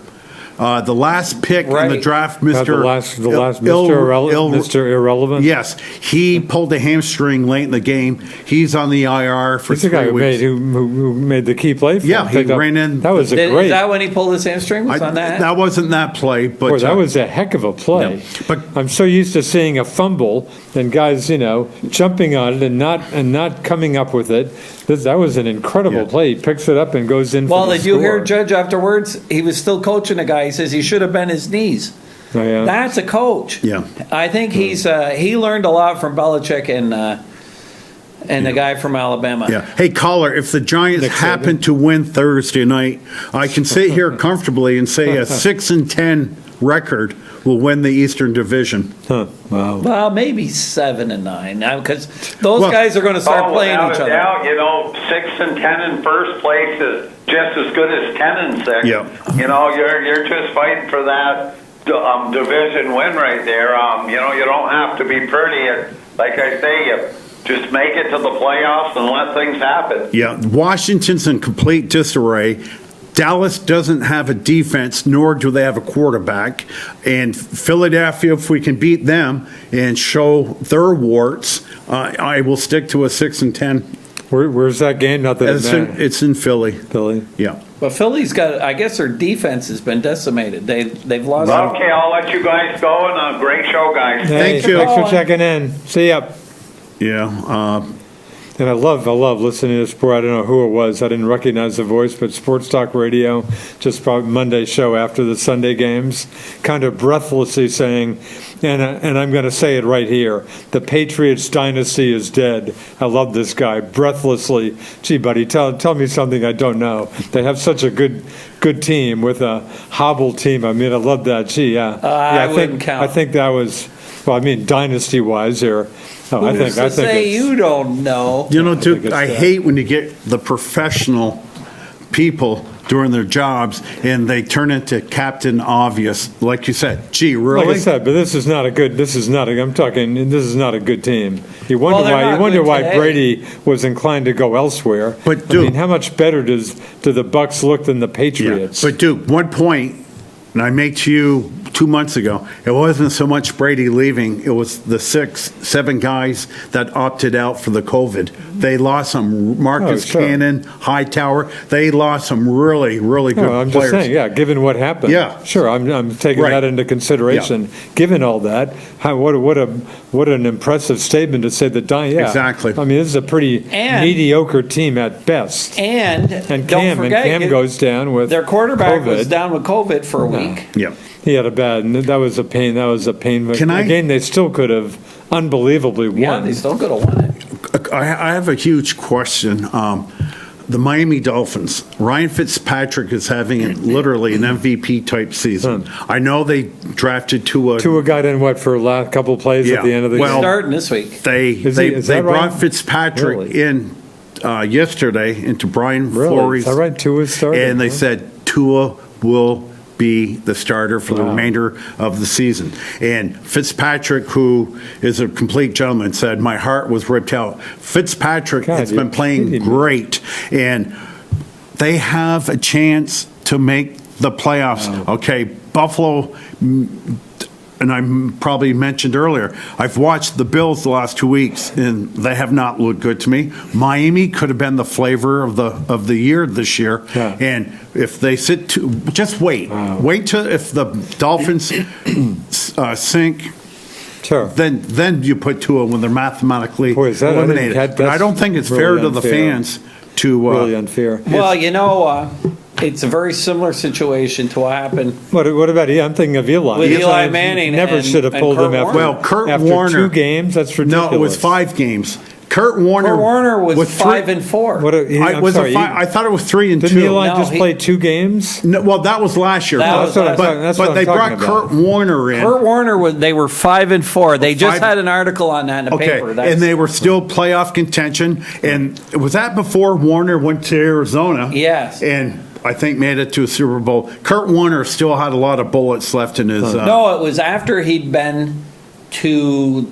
the last pick in the Right. draft, The last Mr. Irrelevant. Yes, he pulled a hamstring late in the game. He's on the IR for He's the 3 guy weeks. who made the key play for Yeah, him. he Picked up- ran in. That was a Is great. that when he pulled his hamstring? Was on that? That wasn't that play, but Boy, that was a heck of a play. Yeah, but- I'm so used to seeing a fumble and guys, jumping on it and not coming up with it. That was an incredible Yeah. play. He picks it up and goes in. Well, for the did you hear score. Judge afterwards? He was still coaching the guy. He says he should have bent his knees. Oh, yeah. That's a coach. Yeah. I think he learned a lot from Belichick and the guy from Alabama. Yeah. Hey, caller, if the Giants Nick happen to win Thursday night, I can sit here comfortably and say a 6-10 record will win the Eastern Division. Huh, wow. Well, maybe 7-9, because those Well- guys are going to start playing without each a other. doubt, 6-10 in first place is just as good as 10-6. Yeah. You're just fighting for that division win right there. You don't have to be pretty. Like I say, you just make it to the playoffs and let things happen. Yeah, Washington's in complete disarray. Dallas doesn't have a defense, nor do they have a quarterback. And Philadelphia, if we can beat them and show their warts, I will stick to a 6-10. Where's that game? Not that it matters. It's in Philly. Philly. Yeah. But Philly's got, I guess their defense has been decimated. They've lost. Okay, I'll let you guys go, and great show, guys. Hey, Thank you. Thanks for checking in. See ya. Yeah. And I love listening to sport. I don't know who it was. I didn't recognize the voice, but Sports Talk Radio, just probably Monday show after the Sunday games, kind of breathlessly saying, and I'm going to say it right here, the Patriots dynasty is dead. I love this guy. Breathlessly. Gee, buddy, tell me something I don't know. They have such a good team with a hobble team. I mean, I love that. Gee, yeah. I wouldn't count. I think that was, well, I mean, dynasty-wise here. Oh, I think say it's, you don't know. Duke, it's I hate when you get the professional people doing their jobs and they turn into Captain Obvious. Like you said, gee, really? like I said, but this is not a good team. You wonder they're not why good today. Brady was inclined to go elsewhere. But, I Duke- mean, how much better do the Bucks look than the Yeah. Patriots? But Duke, one point, and I made to you 2 months ago, it wasn't so much Brady leaving, it was the 6-7 guys that opted out for the COVID. They lost some Marcus Oh, sure. Cannon, Hightower. They lost some really, really good No, I'm players. just saying, yeah, given what happened. Yeah. Sure, I'm taking Right. that into consideration. Given all that, what an impressive statement to say that, yeah. Exactly. I mean, this is a pretty And- mediocre team at best. And And don't forget, Cam goes down with their quarterback was COVID. down with COVID for a week. Yeah. He had a bad, and that was a pain. Can I- Again, they still could have unbelievably won. Yeah, they still could have won it. I have a huge question. The Miami Dolphins, Ryan Fitzpatrick is having literally an MVP type season. I know they drafted Tua. Tua got in for a last couple plays Yeah. at the end of the Well, game. Starting this week. Is They that brought right? Fitzpatrick Really? in yesterday into Brian Really? Flores. Is that right? Tua's starting, And they huh? said Tua will be the starter for the Wow. remainder of the season. And Fitzpatrick, who is a complete gentleman, said, my heart was ripped out. Fitzpatrick God, has you're been playing kidding me. great. And they have a chance to make the playoffs. Okay, Buffalo, and I probably mentioned earlier, I've watched the Bills the last 2 weeks, and they have not looked good to me. Miami could have been the flavor of the year this year. Yeah. And if they just wait. Wait till if the Dolphins sink, Sure. then you put Tua when they're mathematically Boy, is that- eliminated. that's But I don't think it's really fair to the unfair. fans to. Really unfair. Well, it's a very similar situation to what happened. What about I'm thinking of Eli. With Yes, Eli I Manning never and- should have and pulled Kurt him after. Warner. Well, Kurt after Warner. 2 games. That's ridiculous. No, it was 5 games. Kurt Warner. Kurt Warner was with 5-4. I'm sorry, I thought it was 3 and 2. Didn't Eli No, just play 2 games? No, well, that was last year. That was last but year. That's but what they I'm brought talking about. Kurt Warner in. Kurt Warner they were 5-4. They just 5 had an article on that in the Okay, paper. and they were still playoff contention. And was that before Warner went to Arizona? Yes. And I think made it to a Super Bowl. Kurt Warner still had a lot of bullets left in his. No, it was after he'd been to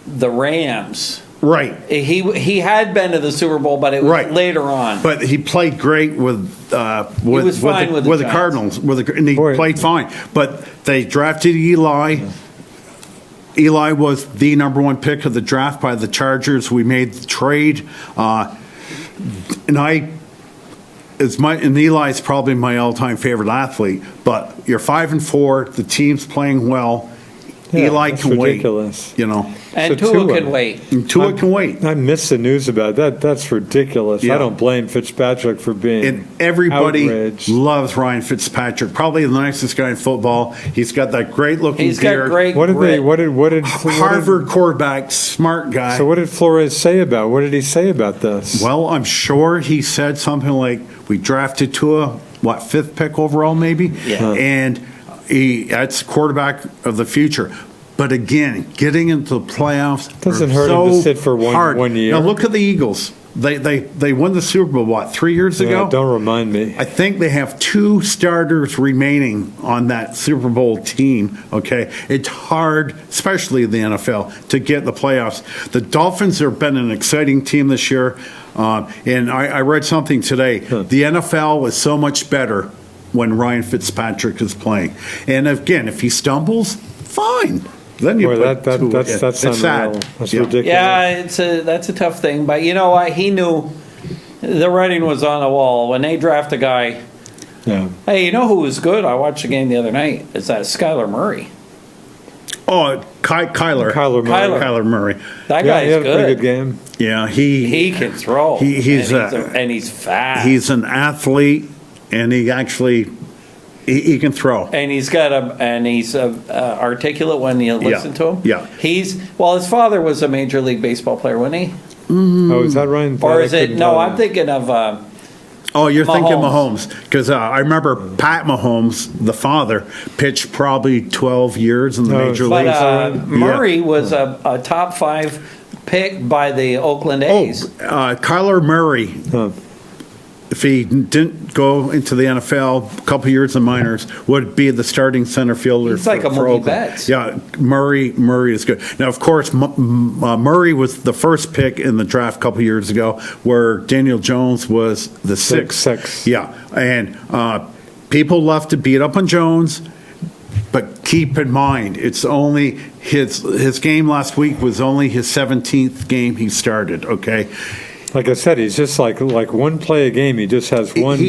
the Rams. Right. He had been to the Super Bowl, but it was Right. later on. But he played great with was fine with the the Giants. Cardinals, and he Boy. played fine. But they drafted Eli. Eli was the number 1 pick of the draft by the Chargers. We made the trade, and Eli's probably my all-time favorite athlete. But you're 5-4. The team's playing well. Yeah, Eli that's can ridiculous. wait. and So Tua Tua. can wait. And Tua can wait. I missed the news about that. That's ridiculous. Yeah. I don't blame Fitzpatrick for being And everybody outraged. loves Ryan Fitzpatrick. Probably the nicest guy in football. He's got that great looking He's beard. got great What did they? grit. What did Harvard quarterback, smart guy. So what did Flores say about? What did he say about this? Well, I'm sure he said something like, "We drafted Tua, 5th pick overall, maybe." Yeah. And That's quarterback of the future. But again, getting into the playoffs Doesn't are hurt him to so sit for hard. one year. Now look at the Eagles. They won the Super Bowl, what, 3 years ago? Yeah, don't remind me. I think they have 2 starters remaining on that Super Bowl team, okay? It's hard, especially in the NFL, to get in the playoffs. The Dolphins have been an exciting team this year, and I read something today. The NFL is so much better when Ryan Fitzpatrick is playing. And again, if he stumbles, fine. Then you Boy, put that's it's unreal. sad. That's Yeah. ridiculous. Yeah, that's a tough thing. But you know what? He knew the writing was on the wall when they draft a guy. Yeah. Hey, you know who was good? I watched the game the other night. It's that Skylar Murray. Oh, Kyler. Kyler Murray. That Yeah, guy's he had a good. pretty good game. Yeah, He can throw. He's and he's fast. He's an athlete, and he actually he can throw. and he's articulate when you listen to him. Yeah. His father was a Major League Baseball player, wasn't he? Oh, is that Ryan? Or is I it? couldn't No, tell I'm you. thinking of. Oh, you're thinking Mahomes. Mahomes, because I remember Pat Mahomes, the father, pitched probably 12 years in the Oh, major But leagues. Murray was a top 5 pick by the Oakland A's. Kyler Murray, Huh. if he didn't go into the NFL, a couple years in minors, would be the starting center fielder. He's like a for Mookie Oakland. Betts. Yeah, Murray is good. Now, of course, Murray was the first pick in the draft a couple years ago, where Daniel Jones was the sixth. Six. Yeah, and people love to beat up on Jones. But keep in mind, it's only his game last week was only his 17th game he started, okay? Like I said, he's just like one play a game. He just has one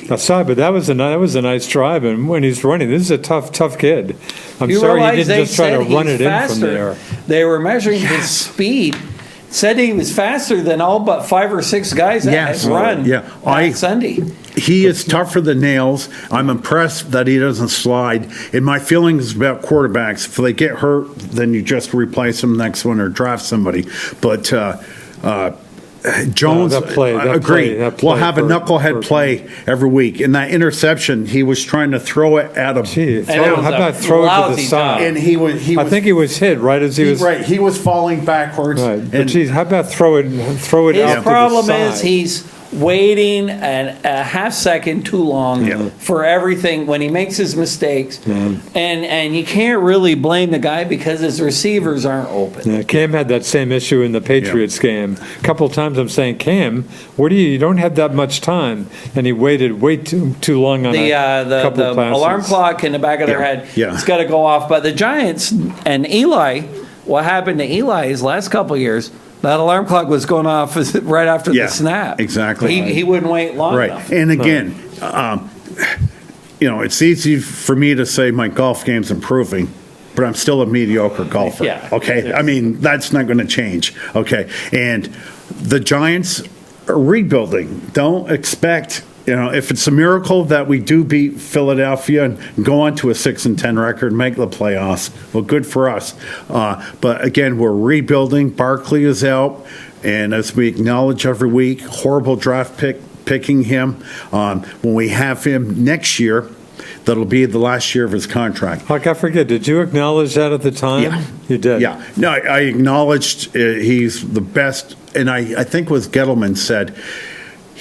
aside. But that was a nice drive. And when he's running, this is a tough kid. I'm You sorry he realize didn't just try to said run he's it in from there. They were measuring his speed. Said he was faster than all but 5 or 6 guys that Yes. had run Yeah. on Sunday. He is tougher than nails. I'm impressed that he doesn't slide. And my feelings about quarterbacks, if they get hurt, then you just replace them next one or draft somebody. But Jones, that play- that agree. play- that We'll play have a for- knucklehead play every week. In that interception, he was trying to throw it at him. Gee, And it was how a about throw it to the lousy side? And he was I think he was hit right as he was. right. He was falling backwards. Right. But And geez, how about throw it out His to the problem side? is he's waiting a half second too long Yeah. for everything when he makes his mistakes. And you can't really blame the guy because his receivers aren't open. Yeah, Cam had that same issue in the Patriots game. A couple of times I'm saying, Cam, what do you don't have that much time. And he waited way too long on The a couple the of passes. alarm clock in the back of their Yeah. head, Yeah. it's got to go off. But the Giants and Eli, what happened to Eli his last couple of years, that alarm clock was going off right after Yeah, the snap. exactly. He wouldn't wait long right. enough. And again, it's easy for me to say my golf game's improving, but I'm still a mediocre golfer. Yeah. Okay. I mean, that's not going to change. Okay. And the Giants are rebuilding. Don't expect, if it's a miracle that we do beat Philadelphia and go on to a 6-10 record, make the playoffs, well, good for us. But again, we're rebuilding. Barkley is out. And as we acknowledge every week, horrible draft picking him. When we have him next year, that'll be the last year of his contract. Huck, I forget, did you acknowledge that at the time? Yeah. You did? Yeah. No, I acknowledged he's the best. And I think what Gettleman said,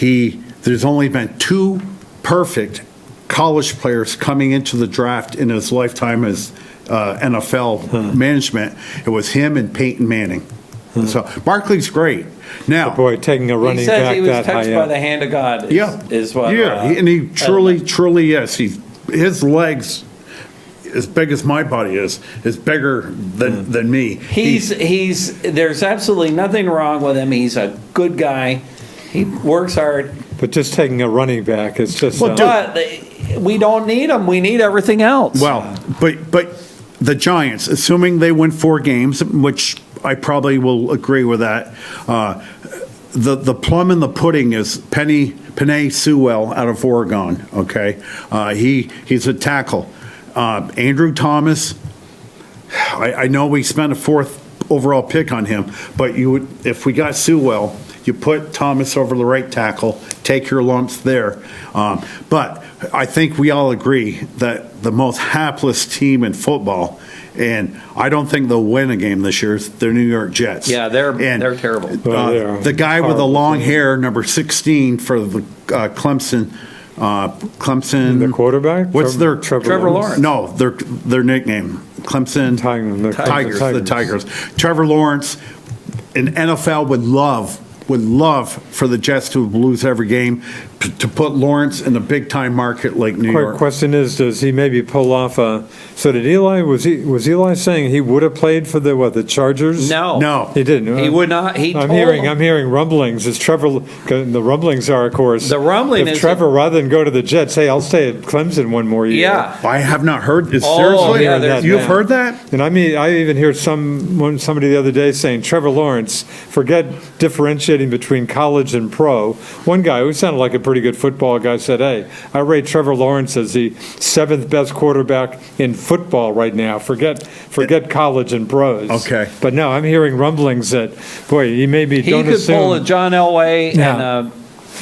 there's only been 2 perfect college players coming into the draft in his lifetime as NFL management. It was him and Peyton Manning. So Barkley's great. Now, Boy, taking a He running says back he was that touched high by up. the hand of God. Is what. and he truly is. His legs, as big as my body is bigger than me. He's there's absolutely nothing wrong with him. He's a good guy. He works hard. But just taking a running back, it's just. Well, But we don't need him. We need everything else. Well, but the Giants, assuming they win 4 games, which I probably will agree with that. The plum in the pudding is Penei Sewell out of Oregon. Okay, he's a tackle. Andrew Thomas. I know we spent a 4th overall pick on him, but if we got Sewell, You put Thomas over the right tackle, take your lumps there. But I think we all agree that the most hapless team in football, and I don't think they'll win a game this year, is the New York Jets. Yeah, they're terrible. Well, they are The guy with the horrible long team. hair, number 16 for the Clemson. Clemson. The quarterback? What's their Trevor Lawrence. No, their nickname. Clemson Tigers. The Tigers. Trevor Lawrence, an NFL would love for the Jets to lose every game, to put Lawrence in a big time market like New York. Question is, does he maybe pull off so did Eli, was Eli saying he would have played for the Chargers? No. He didn't. He would not. I'm hearing rumblings. Is Trevor, the rumblings are, of course. The rumbling if is Trevor, rather than go to the Jets, hey, I'll stay at Clemson one more year. Yeah. I have not heard. Oh, Seriously? yeah, there's- You've yeah. heard that? And I even hear somebody the other day saying Trevor Lawrence, forget differentiating between college and pro. One guy who sounded like a pretty good football guy said, hey, I rate Trevor Lawrence as the 7th best quarterback in football right now. Forget college and pros. Okay. But no, I'm hearing rumblings that, boy, he maybe He don't could assume. pull a John Elway Yeah. and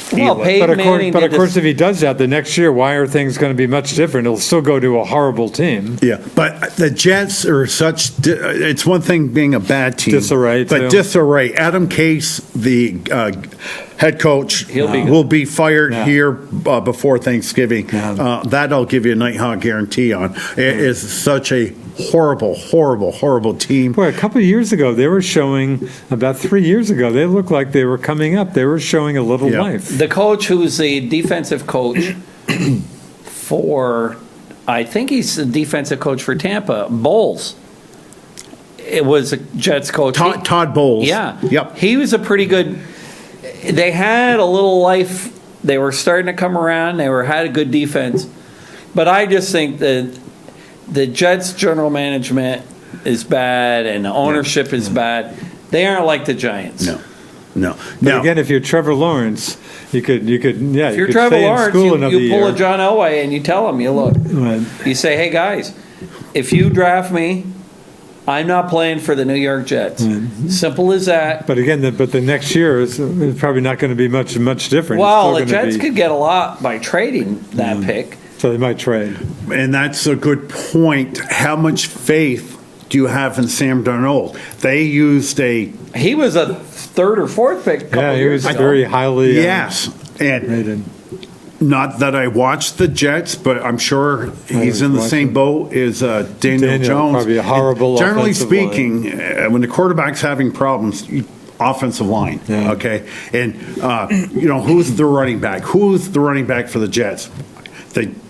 Peyton Manning. But of did course, this- if he does that, the next year, why are things going to be much different? He'll still go to a horrible team. Yeah, but the Jets are it's one thing being a bad team. Disarray, But too. disarray. Adam Case, the head coach, He'll be good. will be fired Yeah. here before Thanksgiving. Yeah. That I'll give you a Nighthawk guarantee on. It is such a horrible, horrible, horrible team. Boy, a couple of years ago, they were showing, about 3 years ago, they looked like they were coming up. They were showing a little Yeah. life. The coach who's the defensive coach for, I think he's the defensive coach for Tampa, Bowles. It was a Jets coach. Todd Bowles. Yeah. Yep. He was a pretty good. They had a little life. They were starting to come around. They had a good defense. But I just think that the Jets general management is bad and the ownership is bad. They aren't like the Giants. No. But Now, again, if you're Trevor Lawrence, you could, If you're you could Trevor stay in Lawrence, school another you pull year. a John Elway and you tell him, Right. you say, hey guys, if you draft me, I'm not playing for the New York Jets. Simple as that. But again, the next year is probably not going to be much different. It's Well, still the gonna Jets be- could get a lot by trading that pick. So they might trade. and that's a good point. How much faith do you have in Sam Darnold? They used a He was a third or fourth pick a couple Yeah, he years was ago. very highly yes, and rated. not that I watched the Jets, but I'm sure he's in the watched same them. boat as Daniel Daniel, Jones. probably a horrible Generally offensive speaking, when the quarterback's having problems, offensive line, Yeah. okay? And, who's the running back? Who's the running back for the Jets?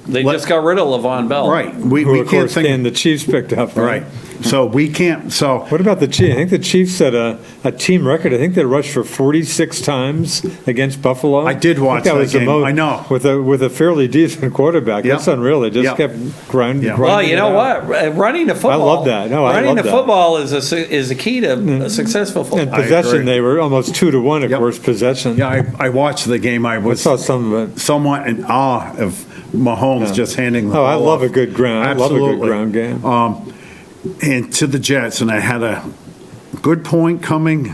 They just got rid of LaVon Bell. Right. Who, We of can't course, think. the Chiefs picked up. Right. So we can't. So What about the Chiefs? I think the Chiefs set a team record. I think they rushed for 46 times against Buffalo. I did watch think that was the game. I know. with a fairly decent quarterback. Yep. That's unreal. They just Yep. kept grinding. Yeah. Well, grinding you it know out. what? Running the football. love that. No, I running love the that. football is a key to a successful And football. possession, agree. they were almost 2-1, of Yep. course, possession. yeah, I watched the game. I I was saw some of it. somewhat in awe of Mahomes just handing the Oh, ball I love off. a good ground. I love a good Absolutely. ground game. And to the Jets, and I had a good point coming,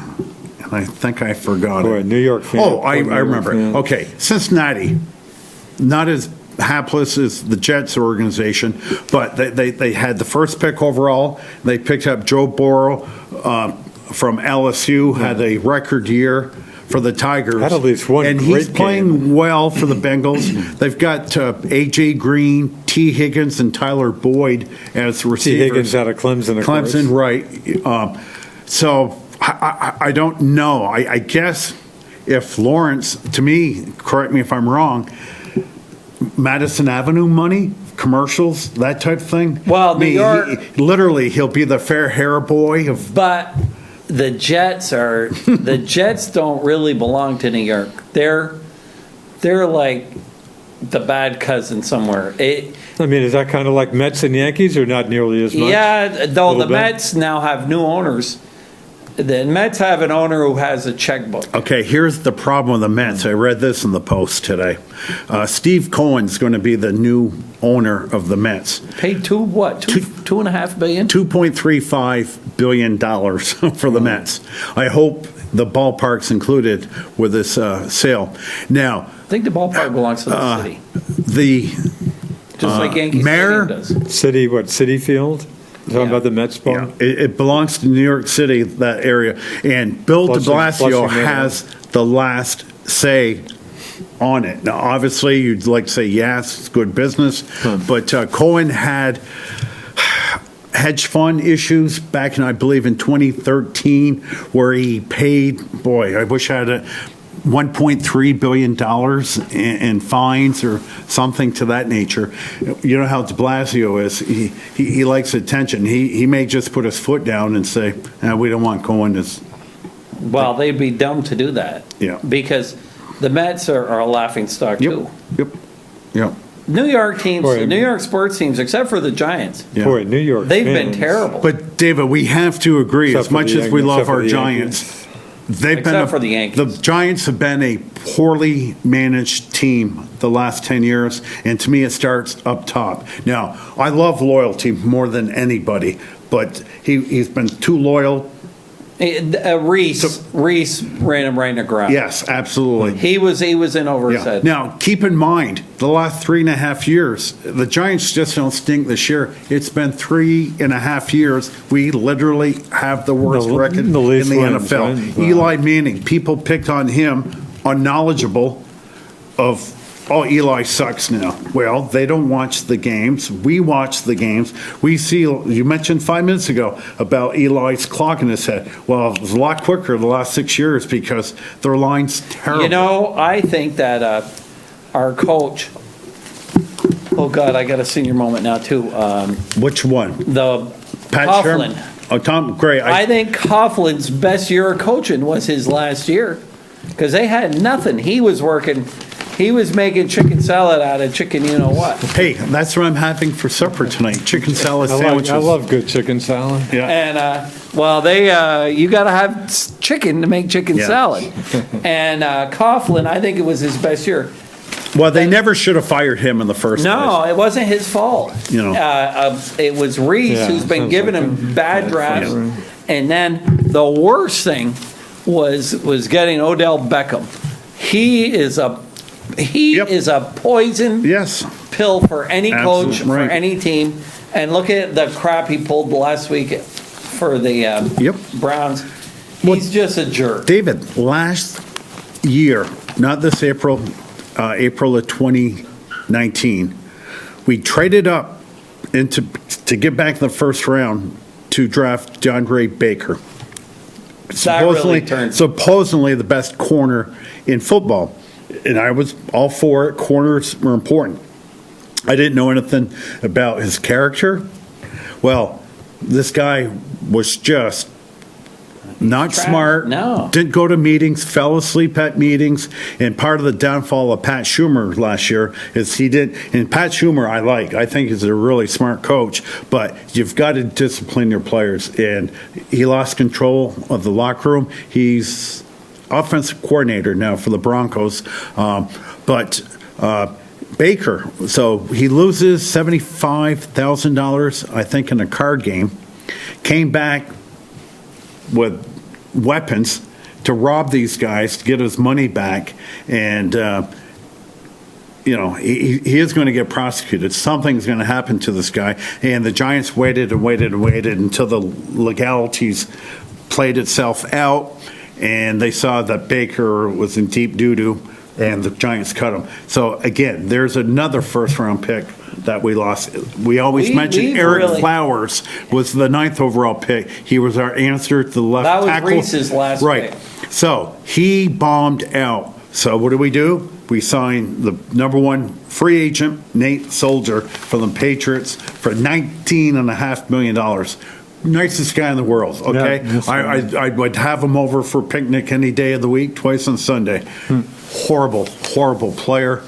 and I think I forgot Boy, it. New York fan. Oh, I New York remember. fan. Okay, Cincinnati, not as hapless as the Jets organization, but they had the first pick overall. They picked up Joe Burrow from LSU, had a record year for the Tigers. Had at least one and great he's playing well for the Bengals. They've got A.J. Green, T. Higgins, and Tyler Boyd as T. receivers. Higgins out of Clemson, of course. Clemson, right. So I don't know. I guess if Lawrence, to me, correct me if I'm wrong, Madison Avenue money, commercials, that type of thing. Well, I mean, New York- literally, he'll be the fair hair boy of. But the Jets don't really belong to New York. They're like the bad cousin somewhere. I mean, is that kind of like Mets and Yankees, or not nearly as much? Yeah, though Little the bit. Mets now have new owners. The Mets have an owner who has a checkbook. Okay, here's the problem with the Mets. I read this in the Post today. Steve Cohen's going to be the new owner of the Mets. Paid $2.5 billion. $2.35 billion for the Mets. I hope the ballpark's included with this sale. Now, I think the ballpark belongs to the city, the just like Yankee Mayor- Stadium does. City Field? Talking Yeah. about the Mets bar? it belongs to New York City, that area, and Bill de Flushing Blasio Meadow. has the last say on it. Now, obviously, you'd like to say yes, it's good business, but Cohen had hedge fund issues back in, I believe, in 2013, where he paid, boy, I wish I had a $1.3 billion in fines or something to that nature. You know how de Blasio is. He likes attention. He may just put his foot down and say, we don't want Cohen to. Well, they'd be dumb to do that. Yeah. Because the Mets are a laughing stock too. Yep. New York teams, Boy. New York sports teams, except for the Giants, Yeah. Boy, New York they've been fans. terrible. But David, we have to agree, Except as for much the as we Yankees, love except for our the Giants, they've Except for the Yankees. The Giants have been a poorly managed team the last 10 years, and to me, it starts up top. Now, I love loyalty more than anybody, but he's been too loyal. Reese ran him right in the ground. Yes, absolutely. He was in over his Yeah. head. Now, keep in mind, the last 3.5 years, the Giants just don't stink this year. It's been 3.5 years. We literally have the worst The record in the least wins, NFL. right? Eli Manning, people picked on him, unknowledgeable of, oh, Eli sucks now. Well, they don't watch the games. We watch the games. We see, you mentioned 5 minutes ago about Eli's clock in his head. Well, it was a lot quicker the last 6 years because their line's terrible. You know, I think that our coach. Oh God, I got a senior moment now too. Which one? The Pat Coughlin. Sherman? Oh, Tom, great. I think Coughlin's best year of coaching was his last year because they had nothing. He was working. He was making chicken salad out of chicken, you know what? Hey, that's what I'm having for supper tonight, chicken salad sandwiches. I love good chicken salad. Yeah. And well, they you got to have chicken to make chicken Yeah. salad. And Coughlin, I think it was his best year. Well, they never should have fired him in the first No, place. it wasn't his fault. You know. It was Reese Yeah, who's been sounds giving like him bad drafts. Yeah. And then the worst thing was getting Odell Beckham. He is a Yep. poison Yes. pill for any coach, Absolutely right. for any team. And look at the crap he pulled last week for the Yep. Browns. He's just a jerk. David, last year, not this April, April of 2019, we traded up to get back in the first round to draft DeAndre Baker. That really turned. Supposedly the best corner in football. And I was all for it. Corners were important. I didn't know anything about his character. Well, this guy was just not trash. smart. No. Didn't go to meetings, fell asleep at meetings. And part of the downfall of Pat Schumer last year is he did. And Pat Schumer, I think he's a really smart coach, but you've got to discipline your players. And he lost control of the locker room. He's offensive coordinator now for the Broncos. But Baker, so he loses $75,000, I think, in a card game. Came back with weapons to rob these guys to get his money back. And, he is going to get prosecuted. Something's going to happen to this guy. And the Giants waited and waited and waited until the legalities played itself out. And they saw that Baker was in deep doo-doo, and the Giants cut him. So, again, there's another first-round pick that we lost. We always mention Eric Flowers was the 9th overall pick. He was our answer to the left That was tackle. Reese's last right. pick. So, he bombed out. So, what do? We signed the number one free agent, Nate Soldier, from the Patriots for $19.5 million. Nicest guy in the world, okay? Yeah, I would have him over for picnic any day of the week, twice on Sunday. Horrible player.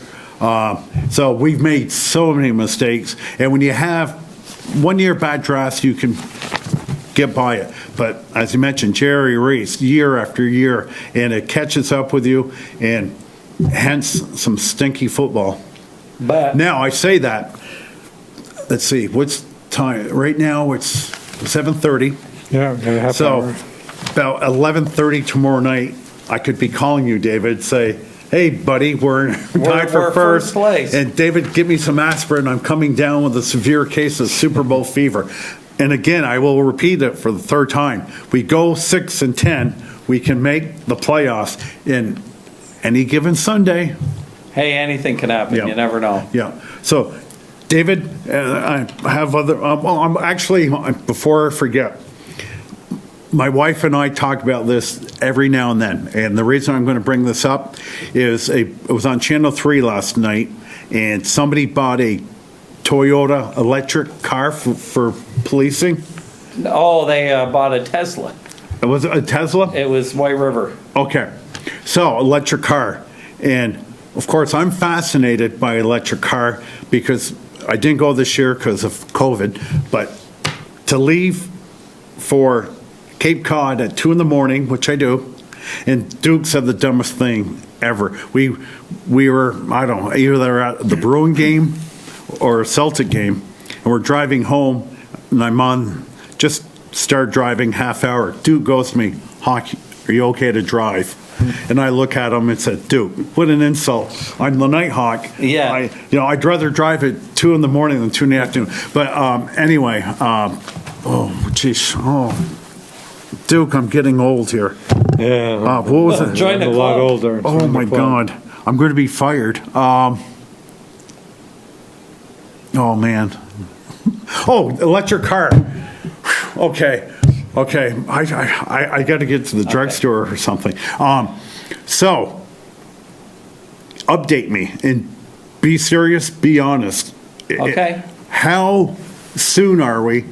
So we've made so many mistakes. And when you have 1 year bad drafts, you can get by it. But as you mentioned, Jerry Reese, year after year, and it catches up with you, and hence some stinky football. But Now, I say that. Let's see, what's time? Right now, it's 7:30. Yeah, got a half So hour. about 11:30 tomorrow night, I could be calling you, David, say, hey, buddy, we're tied for we're first place. And David, give me some aspirin. I'm coming down with a severe case of Super Bowl fever. And again, I will repeat it for the third time. We go 6-10, we can make the playoffs in any given Sunday. Hey, anything can happen. Yeah. You never know. Yeah. So, David, I have other, I'm actually, before I forget, my wife and I talk about this every now and then. And the reason I'm going to bring this up is it was on Channel 3 last night, and somebody bought a Toyota electric car for policing. Oh, they bought a Tesla. Was it a Tesla? It was White River. Okay. So, electric car. And of course, I'm fascinated by electric car because I didn't go this year because of COVID, but to leave for Cape Cod at 2 in the morning, which I do, and Duke said the dumbest thing ever. We were, I don't know, either at the Bruin game or a Celtic game, and we're driving home, and I'm on, just start driving half hour. Duke goes to me, Hawk, are you okay to drive? And I look at him and said, Duke, what an insult. I'm the Nighthawk. Yeah. I'd rather drive at 2 in the morning than 2 in the afternoon. But anyway, oh, geez, oh. Duke, I'm getting old here. Yeah. What was it? Join the I'm a lot club. older. Oh, Join the my club. God. I'm going to be fired. Oh, man. Oh, electric car. Okay. I got to get to the drugstore or something. So, update me and be serious, be honest. Okay. How soon are we?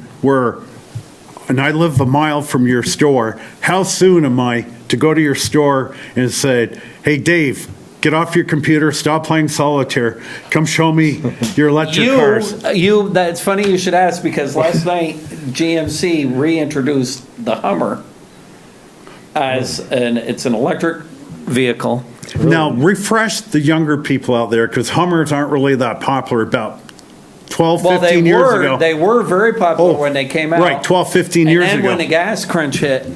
And I live a mile from your store. How soon am I to go to your store and say, hey, Dave, get off your computer, stop playing solitaire, come show me your electric cars. That's funny you should ask, because last night GMC reintroduced the Hummer as it's an electric vehicle. Now, refresh the younger people out there, because Hummers aren't really that popular about 12, 15 years ago. They were very popular when they came out. Right, 12, 15 years And then ago. when the gas crunch hit,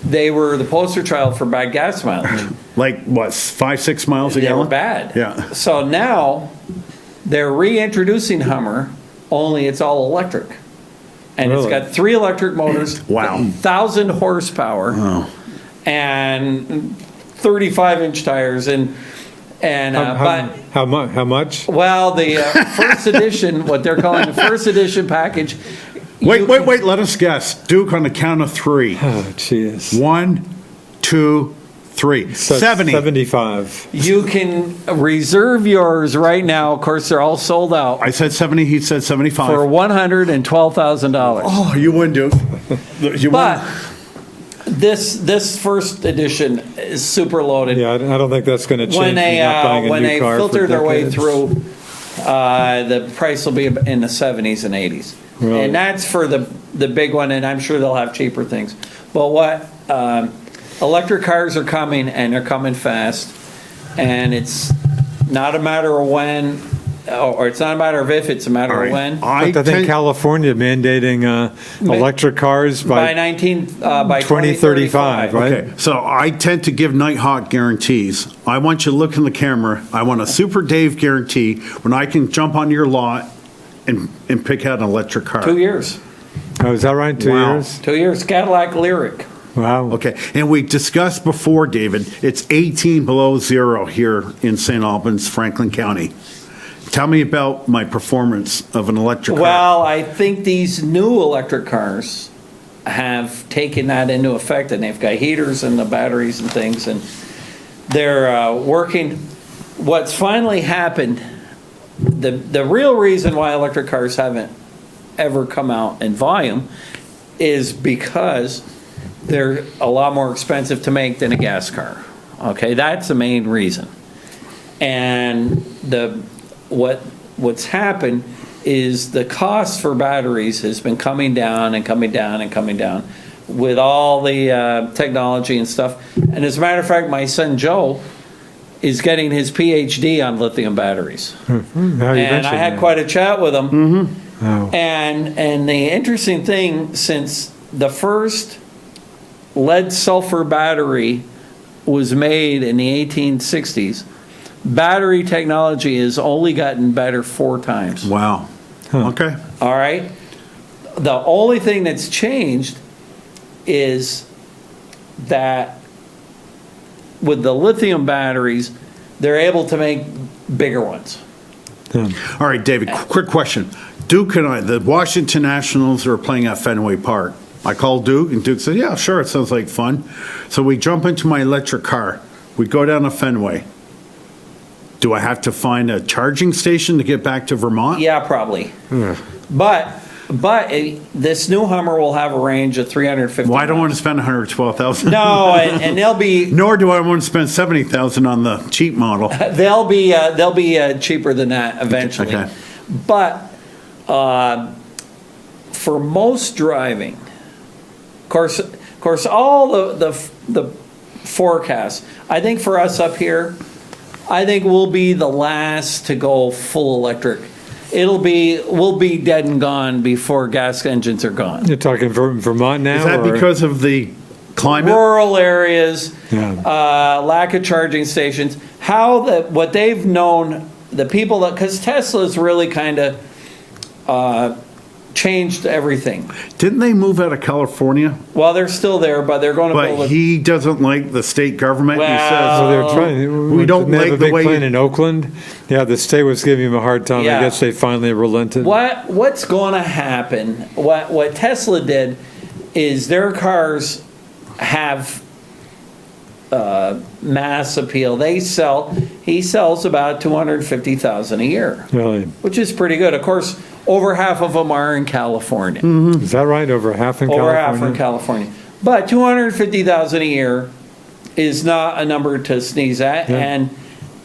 they were the poster child for bad gas mileage. Like, what, 5, 6 miles a They were gallon? bad. Yeah. So now they're reintroducing Hummer, only it's all electric. And it's Really? got 3 electric motors, Wow. 1,000 horsepower, and 35-inch tires, but How much? well, the first edition, what they're calling the first edition package. Wait, let us guess. Duke, on the count of 3. Oh, jeez. 1, 2, 3. So 70. 75. You can reserve yours right now. Of course, they're all sold out I said 70, he said 75. for $112,000. Oh, you win, Duke. You But win. this first edition is super loaded. Yeah, I don't think that's going to change. When me not buying a when new they car for filter their way decades. through, the price will be in the 70s and 80s. Really? And that's for the big one, and I'm sure they'll have cheaper things. But what electric cars are coming, and they're coming fast, and it's not a matter of when, or it's not a matter of if, it's a matter All right. of when. I think California mandating electric cars By by 2035, right? Okay, so I tend to give Nighthawk guarantees. I want you to look in the camera. I want a Super Dave guarantee when I can jump on your lot and pick out an electric car. 2 years. Oh, is that right? 2 Wow. years? 2 years. Cadillac Lyric. Wow. Okay, and we discussed before, David, it's 18 below zero here in St. Albans, Franklin County. Tell me about my performance of an electric car. Well, I think these new electric cars have taken that into effect, and they've got heaters and the batteries and things, and they're working. What's finally happened, the real reason why electric cars haven't ever come out in volume is because they're a lot more expensive to make than a gas car. Okay, that's the main reason. And what's happened is the cost for batteries has been coming down and coming down and coming down with all the technology and stuff. And as a matter of fact, my son Joe is getting his PhD on lithium batteries. How you And I mentioned had that. quite a chat with him. Wow. And the interesting thing, since the first lead sulfur battery was made in the 1860s, battery technology has only gotten better 4 times. Wow. Okay. All right? The only thing that's changed is that with the lithium batteries, they're able to make bigger ones. All right, David, quick question. Duke and I, the Washington Nationals are playing at Fenway Park. I called Duke, and Duke said, yeah, sure, it sounds like fun. So we jump into my electric car. We go down to Fenway. Do I have to find a charging station to get back to Vermont? Yeah, probably. But this new Hummer will have a range of 350 Well, I don't miles. want to spend $112,000. No, and they'll be Nor do I want to spend $70,000 on the cheap model. they'll be cheaper than that eventually. Okay. But for most driving, of course, all the forecasts. I think for us up here, I think we'll be the last to go full electric. We'll be dead and gone before gas engines are gone. You're talking Vermont now? Is that or- because of the climate? Rural areas, Yeah. lack of charging stations. What they've known, the people that, because Tesla's really kind of changed everything. Didn't they move out of California? Well, they're still there, but they're going to build But a. he doesn't like the state government. Well, He So they're says, trying. We don't didn't they have like a the big way plan you- in Oakland. Yeah, the state was giving him a hard time. Yeah. I guess they finally relented. What's going to happen? What Tesla did is their cars have mass appeal. He sells about 250,000 a year, Really? which is pretty good. Of course, over half of them are in California. Is that right? Over half in Over California? half in California. But 250,000 a year is not a number to sneeze at, Yeah.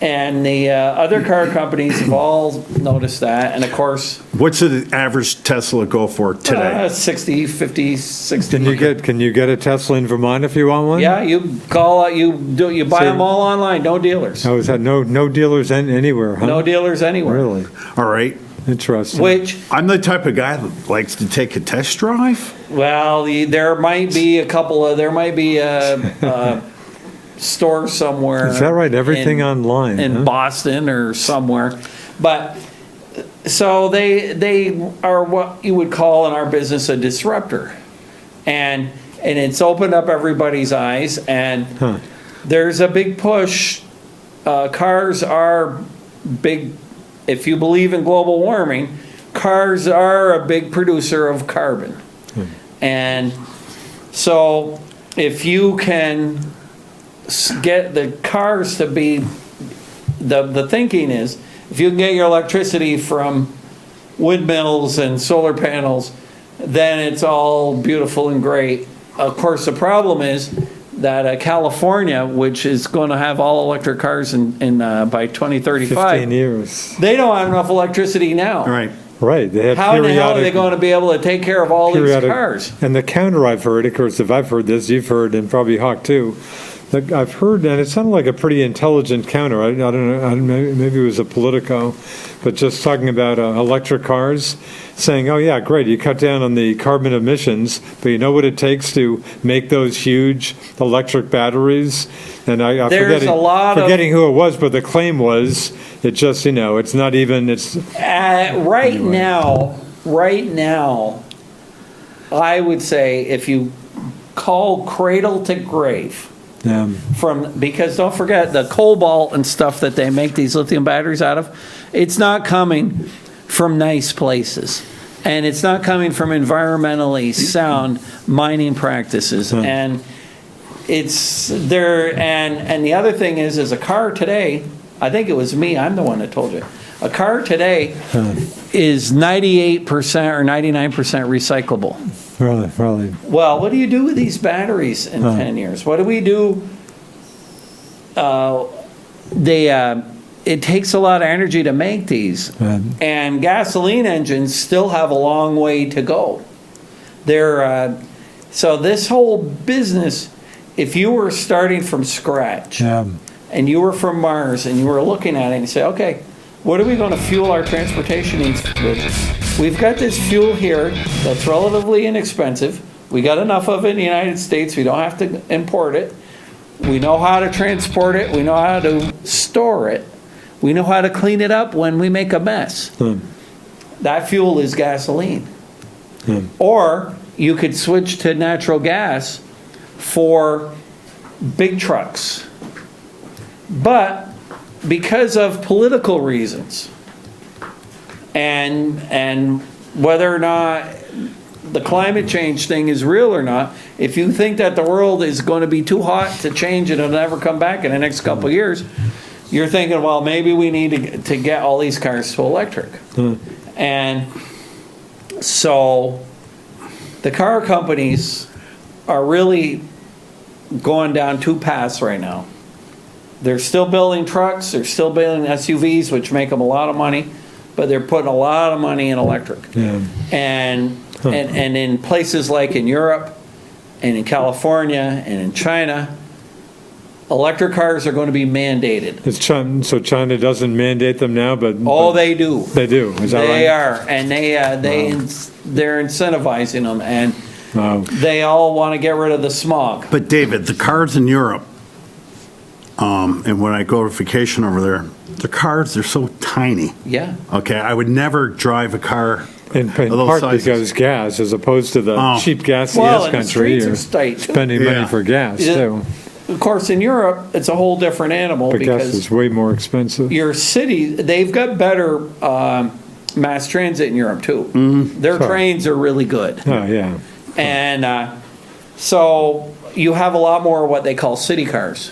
and the other car companies have all noticed that. And of course, What's the average Tesla go for today? 60, 50, 60. Can you get a Tesla in Vermont if you want one? Yeah, you call out, you buy So- them all online, no dealers. Oh, is that no dealers anywhere? Huh? No dealers anywhere. Really All right. interesting. Which, I'm the type of guy that likes to take a test drive. well, there might be a store somewhere. Is that right? Everything in- online, in huh? Boston or somewhere. But so they are what you would call in our business a disruptor, and it's opened up everybody's eyes. And Huh. there's a big push. Cars are big. If you believe in global warming, cars are a big producer of carbon, and so if you can get the cars to be, the thinking is, if you can get your electricity from windmills and solar panels, then it's all beautiful and great. Of course, the problem is that California, which is going to have all electric cars by 2035, 15 years. they don't have enough electricity now. All right. Right. They have How in the hell are they periodic. going to be able to take care of all these periodic- cars? And the counter I've heard, of course, if I've heard this, you've heard, and probably Hawk too. Like I've heard, and it sounded like a pretty intelligent counter. I don't know, maybe it was a Politico, but just talking about electric cars, saying, "Oh yeah, great, you cut down on the carbon emissions, but you know what it takes to make those huge electric batteries." And I'm There's a lot of- forgetting who it was, but the claim was it just it's not even it's Right now, I would say if you call cradle to grave, because don't forget the cobalt and stuff that they make these lithium batteries out of, it's not coming from nice places. And it's not coming from environmentally sound mining practices. And it's there, and the other thing is a car today, I think it was me, I'm the one that told you. A car today is 98% or 99% recyclable. really. Well, what do you do with these batteries in 10 years? What do we do? It takes a lot of energy to make these, and gasoline engines still have a long way to go. So this whole business, if you were starting from scratch and you were from Mars and you were looking at it and you say, okay, what are we going to fuel our transportation needs with? We've got this fuel here that's relatively inexpensive. We got enough of it in the United States. We don't have to import it. We know how to transport it. We know how to store it. We know how to clean it up when we make a mess. That fuel is gasoline. Or you could switch to natural gas for big trucks. But because of political reasons and whether or not the climate change thing is real or not, if you think that the world is going to be too hot to change and it'll never come back in the next couple of years, you're thinking, well, maybe we need to get all these cars to electric. And so the car companies are really going down two paths right now. They're still building trucks, they're still building SUVs, which make them a lot of money, but they're putting a lot of money in electric. And in places like in Europe and in California and in China, electric cars are going to be mandated. So China doesn't mandate them now, but They do. They do. Is that right? They are, and they're incentivizing them, and they all want to get rid of the smog. But David, the cars in Europe, and when I go to vacation over there, the cars are so tiny. Yeah. Okay, I would never drive a car In of those part sizes. because gas, as opposed to the cheap gas in Well, this and the country, streets are tight, too. spending money Yeah. for gas Yeah. too. Of course, in Europe, it's a whole different animal But gas because is way more expensive. your city, they've got better mass transit in Europe too. Their Sure. trains are really good. Oh, yeah. And so you have a lot more of what they call city cars.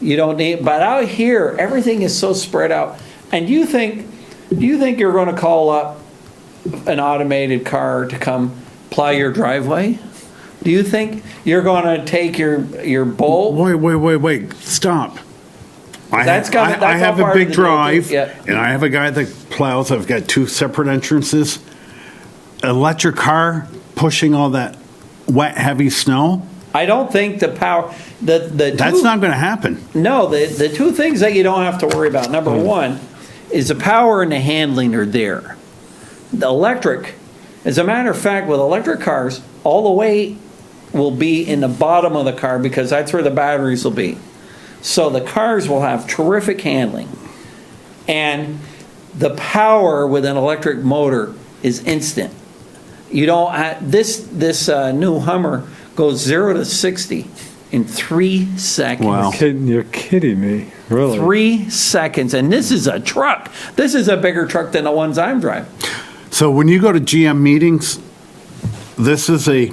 You don't need, but out here, everything is so spread out. And do you think you're going to call up an automated car to come plow your driveway? Do you think you're going to take your Bolt? Wait, stop. That's I all have a part big of the deal, too. drive, Yeah. and I have a guy that plows. I've got two separate entrances. Electric car pushing all that wet, heavy snow, I don't think the power, the that's not going to happen. No, the two things that you don't have to worry about. Number one is the power and the handling are there. The electric, as a matter of fact, with electric cars, all the weight will be in the bottom of the car because that's where the batteries will be. So the cars will have terrific handling. And the power with an electric motor is instant. You don't have, this new Hummer goes 0 to 60 in 3 seconds. Wow. You're kidding me. Really? 3 seconds. And this is a truck. This is a bigger truck than the ones I'm driving. So when you go to GM meetings, this is a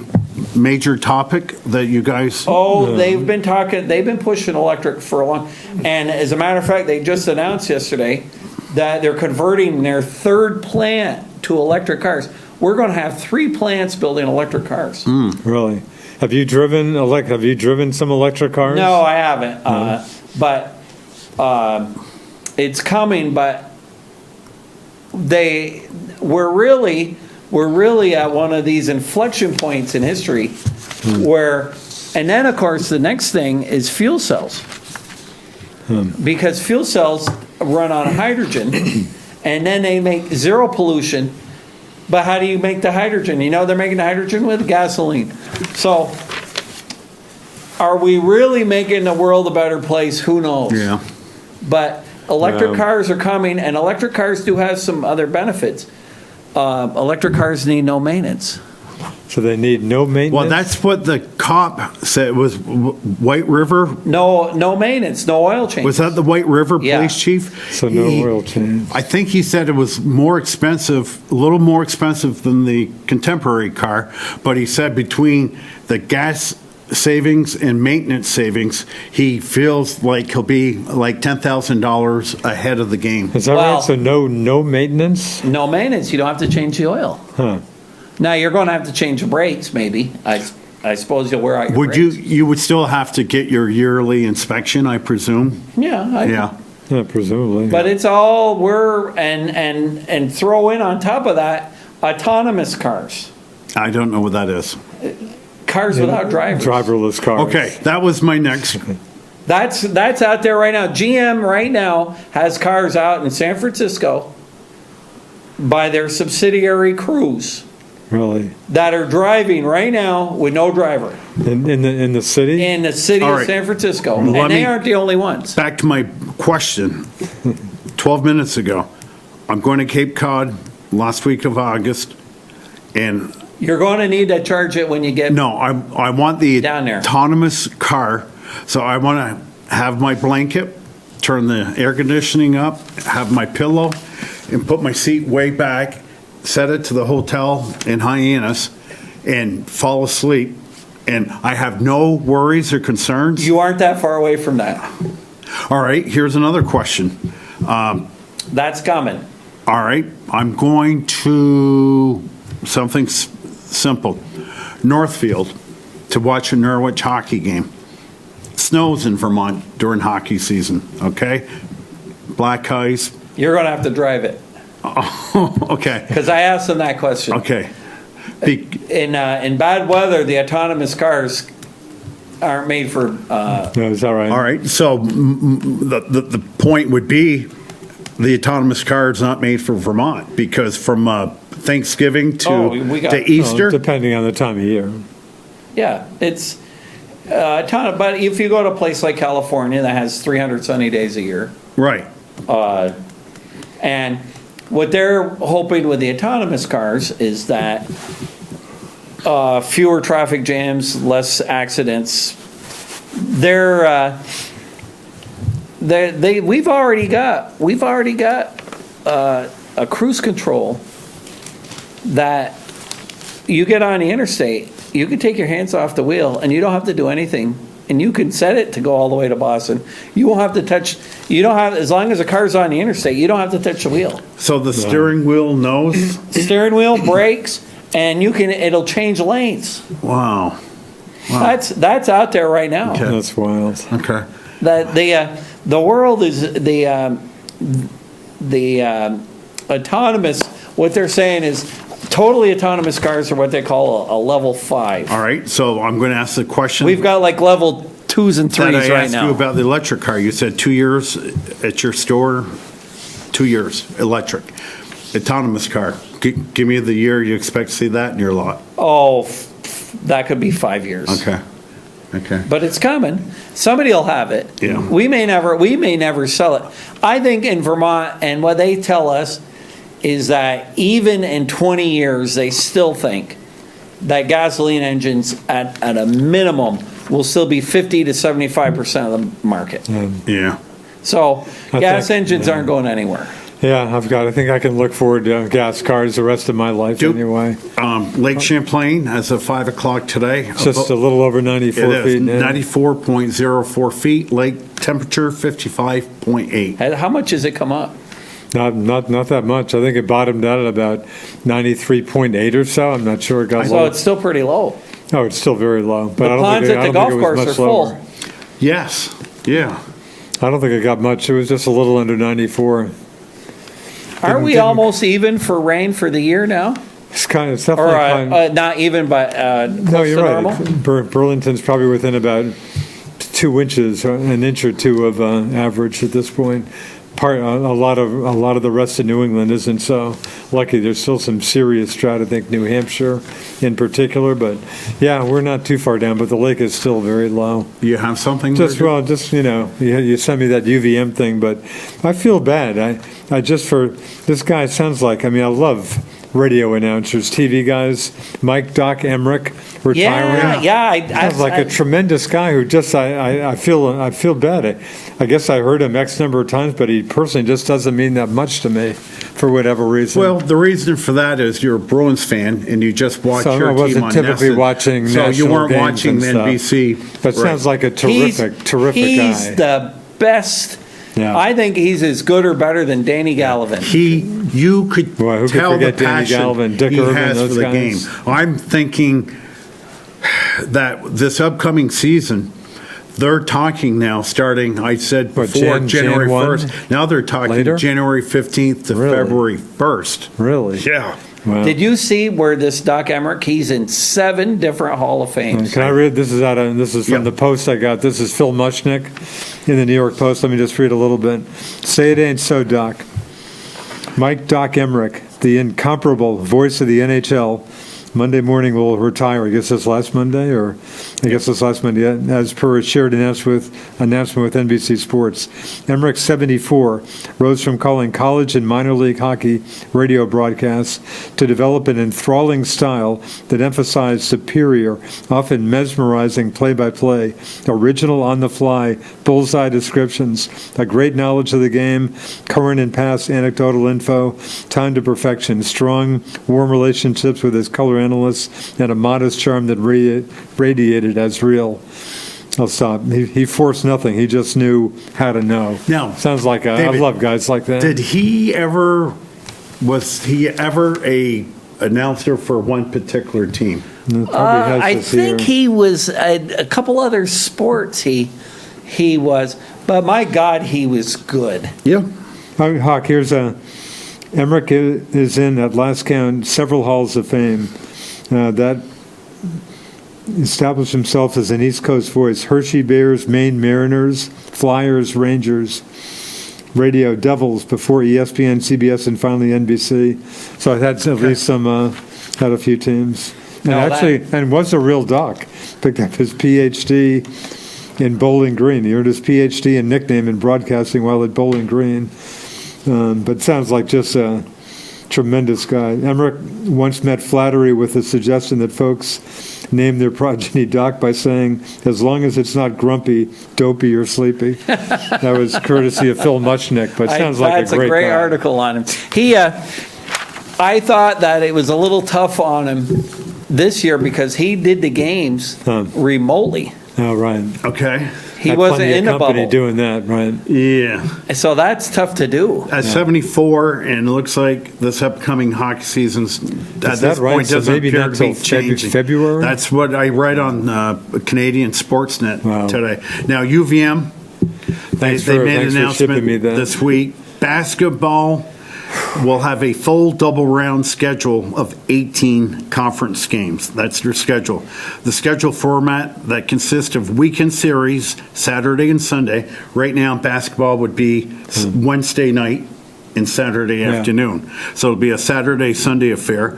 major topic that you guys. Oh, they've been pushing electric for a long, and as a matter of fact, they just announced yesterday that they're converting their third plant to electric cars. We're going to have 3 plants building electric cars. Really? Have you driven some electric cars? No, I haven't. But it's coming. But we're really at one of these inflection points in history where, and then of course the next thing is fuel cells, because fuel cells run on hydrogen, and then they make zero pollution. But how do you make the hydrogen? You know, they're making the hydrogen with gasoline. So are we really making the world a better place? Who knows? Yeah. But electric cars are coming, and electric cars do have some other benefits. Electric cars need no maintenance. So they need no maintenance? Well, that's what the cop said. It was White River. No maintenance, no oil change. Was that the White River Yeah. police chief? So no oil change. I think he said it was more expensive, a little more expensive than the contemporary car, but he said between the gas savings and maintenance savings, he feels like he'll be like $10,000 ahead of the game. Is that Well- right? So no maintenance? No maintenance, you don't have to change the oil. Huh. Now, you're going to have to change the brakes, maybe. I suppose you'll wear out your Would brakes. you would still have to get your yearly inspection, I presume? Yeah. Yeah. Yeah, presumably. But it's all, and throw in on top of that, autonomous cars. I don't know what that is. Cars without drivers. Driverless cars. Okay, that was my next. That's out there right now. GM right now has cars out in San Francisco by their subsidiary Cruise. Really? that are driving right now with no driver In the city? in the city All of right. San Francisco. Let And they me- aren't the only ones. Back to my question, 12 minutes ago. I'm going to Cape Cod last week of August, and You're going to need to charge it when you get, no, I want the Down there. autonomous car, so I want to have my blanket, turn the air conditioning up, have my pillow, and put my seat way back, set it to the hotel in Hyannis, and fall asleep, and I have no worries or concerns. you aren't that far away from that. All right, here's another question. That's coming. All right, I'm going to something simple. Northfield to watch a Norwich hockey game. Snows in Vermont during hockey season, okay? Black ice. You're going to have to drive it. Okay, Because I asked them that question. okay. In bad weather, the autonomous cars aren't made for, No, is that right? All right, so the point would be the autonomous car is not made for Vermont because from Thanksgiving Oh, we got- to Easter. Depending on the time of year. yeah, it's a ton of, but if you go to a place like California that has 300 sunny days a year, Right, and what they're hoping with the autonomous cars is that fewer traffic jams, less accidents. We've already got a cruise control that you get on the interstate, you can take your hands off the wheel and you don't have to do anything. And you can set it to go all the way to Boston. You won't have to touch, as long as the car's on the interstate, you don't have to touch the wheel. so the steering wheel knows, Steering wheel, brakes, and it'll change lanes. wow, That's out there right now. Okay. That's wild. okay. That the world is the autonomous. What they're saying is totally autonomous cars are what they call a level 5. All right, so I'm going to ask the question. We've got like level 2s and 3s that I right asked you now. about the electric car. You said 2 years at your store, 2 years, electric. Autonomous car. Give me the year you expect to see that in your lot. Oh, that could be 5 years. Okay, okay. But it's coming. Somebody will have it. Yeah. We may never sell it. I think in Vermont, and what they tell us is that even in 20 years, they still think that gasoline engines at a minimum will still be 50 to 75% of the market. Yeah. So I gas think- engines aren't going anywhere. Yeah, I think I can look forward to gas cars the rest of my life Dude. anyway. Lake Champlain as of 5 o'clock today. It's just a little over 94 It is feet. now. 94.04 feet. Lake temperature 55.8. How much has it come up? Not that much. I think it bottomed out at about 93.8 or so. I'm not sure it got So low. it's still pretty low. Oh, it's still very low. But The I don't ponds think at the I don't golf think it was course are much full. lower. Yes. Yeah. I don't think it got much. It was just a little under 94. Aren't we didn't- almost even for rain for the year now? It's Or definitely kind not even, but No, close you're to right. normal? Burlington's probably within about 2 inches, an inch or two of average at this point. A lot of the rest of New England isn't so lucky. There's still some serious drought. I think New Hampshire in particular, but yeah, we're not too far down. But the lake is still very low. You have something? Just Richard? you sent me that UVM thing, but I feel bad. I just for this guy sounds like. I love radio announcers, TV guys. Mike Doc Emmerich retiring. Yeah. Sounds like a tremendous guy who just I feel bad. I guess I heard him X number of times, but he personally just doesn't mean that much to me for whatever reason. Well, the reason for that is you're a Bruins fan and you just watch So your I team wasn't on typically NESN. watching So you national weren't games watching and stuff. NBC. But sounds like a terrific He's guy. the best. Yeah. I think he's as good or better than Danny Gallivan. You could Boy, who could tell the forget Danny passion Galvin, Dick he Irvin, has those for the guys? game. I'm thinking that this upcoming season, they're talking now, starting, I said What, before Jan January 1? 1st. Now they're talking Later? January 15th to Really? February 1st. Really? Yeah. Wow. Did you see where this Doc Emmerich, he's in 7 different Hall of Fames. Can I read? This is from Yeah. the Post I got. This is Phil Mushnick in the New York Post. Let me just read a little bit. Say it ain't so, Doc. Mike Doc Emmerich, the incomparable voice of the NHL, Monday morning will retire. I guess it's last Monday, or I guess it's last Monday, as per a shared announcement with NBC Sports. Emmerich, 74, rose from calling college and minor league hockey radio broadcasts to develop an enthralling style that emphasized superior, often mesmerizing play-by-play, original on-the-fly, bullseye descriptions, a great knowledge of the game, current and past anecdotal info, time to perfection, strong, warm relationships with his color analysts, and a modest charm that radiated as real. I'll stop. He forced nothing. He just knew how to know. Now, sounds like I David, love guys like that. Was he ever a announcer for one particular team? Probably has I this think year. he was a couple other sports. He was, but my God, he was good. Yeah. Hawk, here's Emmerich is in, at last count, several halls of fame. That established himself as an East Coast voice. Hershey Bears, Maine Mariners, Flyers, Rangers, Radio Devils before ESPN, CBS, and finally NBC. So I had at least had a few teams. And and was a real doc. Picked up his PhD in Bowling Green. He earned his PhD and nickname in broadcasting while at Bowling Green. But sounds like just a tremendous guy. Emmerich once met flattery with the suggestion that folks name their progeny Doc by saying, as long as it's not grumpy, dopey, or sleepy. That was courtesy of Phil Muchnick, but sounds like that's a great guy. article on him. I thought that it was a little tough on him this year because he did the games remotely. Oh, right. Okay. He Had wasn't plenty of in the company bubble. doing that, right? Yeah. So that's tough to do. At 74, and it looks like this upcoming hockey season's at that this right? point So doesn't maybe appear not to be till changing. February? That's what I read on Canadian Sportsnet Wow. today. Now UVM, they Thanks made an for shipping announcement me that. this week. Basketball will have a full double round schedule of 18 conference games. That's their schedule. The schedule format that consists of weekend series, Saturday and Sunday. Right now, basketball would be Wednesday night and Saturday afternoon. So it'll be a Saturday, Sunday affair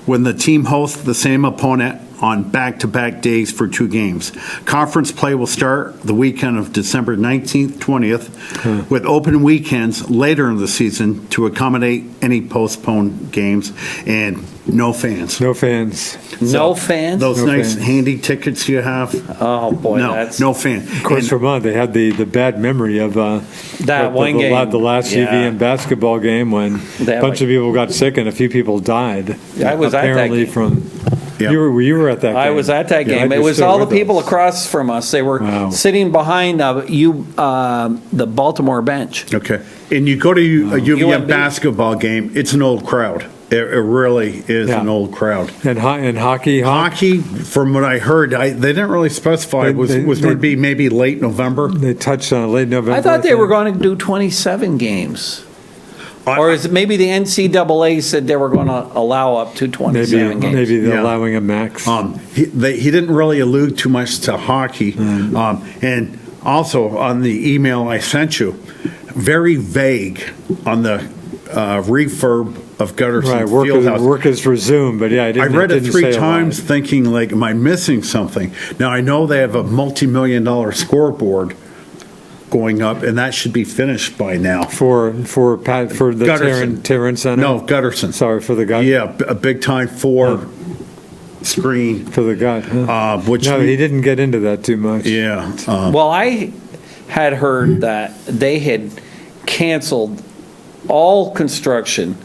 when the team hosts the same opponent on back-to-back days for 2 games. Conference play will start the weekend of December 19th, 20th, with open weekends later in the season to accommodate any postponed games, and no fans. No fans. No fans? Those No nice fans. handy tickets you have, Oh, boy, that's... no fan. Of course, Vermont, they had the bad memory of That one game. the last Yeah. UVM basketball game when They a had bunch of people got sick and a few people died. I was at that apparently game. from. Yeah. You were at that game. I was at that Yeah, game. It you're was still all the with people us. across from us. They were Wow. sitting behind the Baltimore bench. Okay. And you go to a UVM UMB. basketball game, it's an old crowd. It really is Yeah. an old crowd. And hockey. Hockey, from what I heard, they didn't really specify. It was going to be maybe late November. They touched on it late November. I thought they were think. going to do 27 games. I- Or is it maybe the NCAA said they were going to allow up to 27 games? Maybe they're Yeah. allowing a max. He didn't really allude too much to hockey. And also on the email I sent you, very vague on the refurb of Gutterson Right, Fieldhouse. work is resumed, but yeah, I read it didn't 3 say a lot. times thinking, like, am I missing something? Now, I know they have a multi-million-dollar scoreboard going up, and that should be finished by now. for the Gutterson. Tarrant Center. No, Gutterson. Sorry for the guy. Yeah, a big-time 4 screen, For the guy. Huh? which, No, he didn't get into that too much. yeah. Well, I had heard that they had canceled all construction.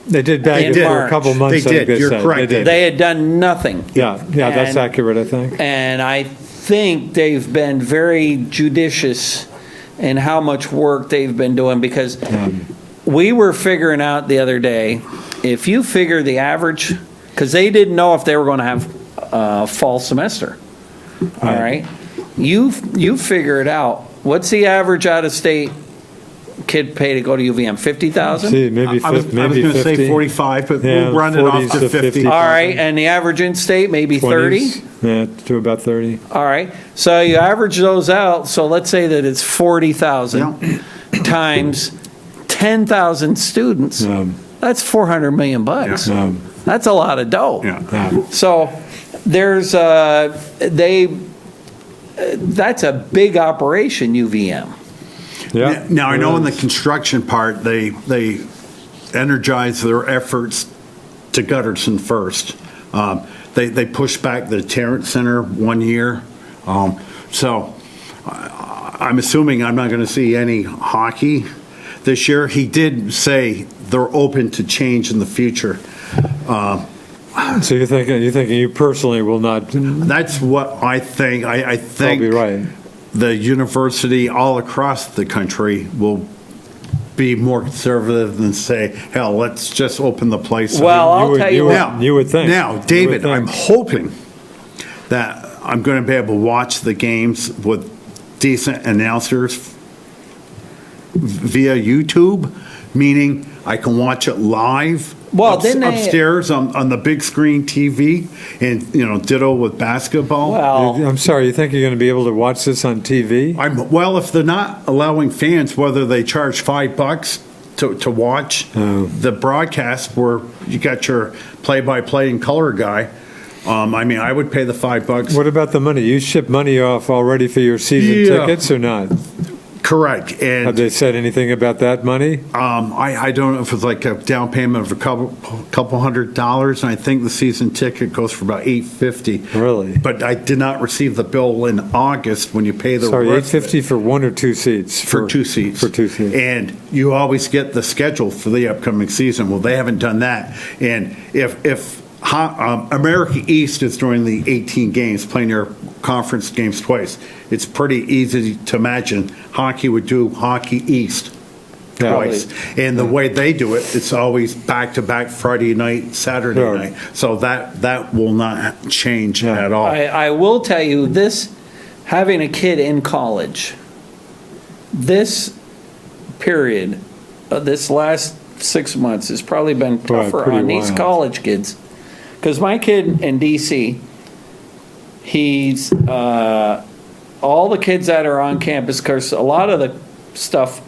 They did back They it did. for a couple months. They I did. think You're said. correct. They did. They had done nothing. Yeah, that's And- accurate, I think. And I think they've been very judicious in how much work they've been doing because we were figuring out the other day, if you figure the average, because they didn't know if they were going to have a fall semester. All right. You figure it out. What's the average out of state kid pay to go to UVM? 50,000? See, maybe I was 50. going Maybe to say 50. 45, but Yeah, we'll run it off 40s to to 50. 50. All right, and the average in state maybe 30. 20s. Yeah, to about 30. All right, so you average those out. So let's say that it's 40,000 times 10,000 students. That's 400 million bucks. Yeah. That's a lot of dough. Yeah. So there's that's a big operation, UVM. Yeah. Now, I know in the construction part, they energize their efforts to Gutterson first. They pushed back the Tarrant Center 1 year. So I'm assuming I'm not going to see any hockey this year. He did say they're open to change in the future. So you're thinking you personally will not. That's what I think. I think I'll be right. the university all across the country will be more conservative than say, hell, let's just open the place. Well, I'll tell you what. Now, You would think. Now, You would David, think. I'm hoping that I'm going to be able to watch the games with decent announcers via YouTube, meaning I can watch it live. Well, didn't they- upstairs on the big screen TV, and ditto with basketball. Well, I'm sorry, you think you're going to be able to watch this on TV? Well, if they're not allowing fans, whether they charge $5 to watch the broadcast where you got your play-by-play and color guy, I would pay the $5. What about the money? You ship money off already for your season Yeah. tickets or not? Correct. Have And they said anything about that money? I don't know if it's like a down payment of a couple $100s, and I think the season ticket goes for about $850. Really? But I did not receive the bill in August when you pay the Sorry, rest of it. $850 for 1 or 2 seats? For 2 seats. For 2 seats. And you always get the schedule for the upcoming season. Well, they haven't done that. And if America East is during the 18 games, playing their conference games twice, it's pretty easy to imagine hockey would do Hockey East Yeah. twice. And the way they do it, it's always back-to-back Friday night, Saturday Sure. night. So that will not change Yeah. at all. I will tell you this, having a kid in college, this period, this last 6 months has probably been Boy, tougher pretty on these wild. college kids. Because my kid in DC, he's, all the kids that are on campus, because a lot of the stuff,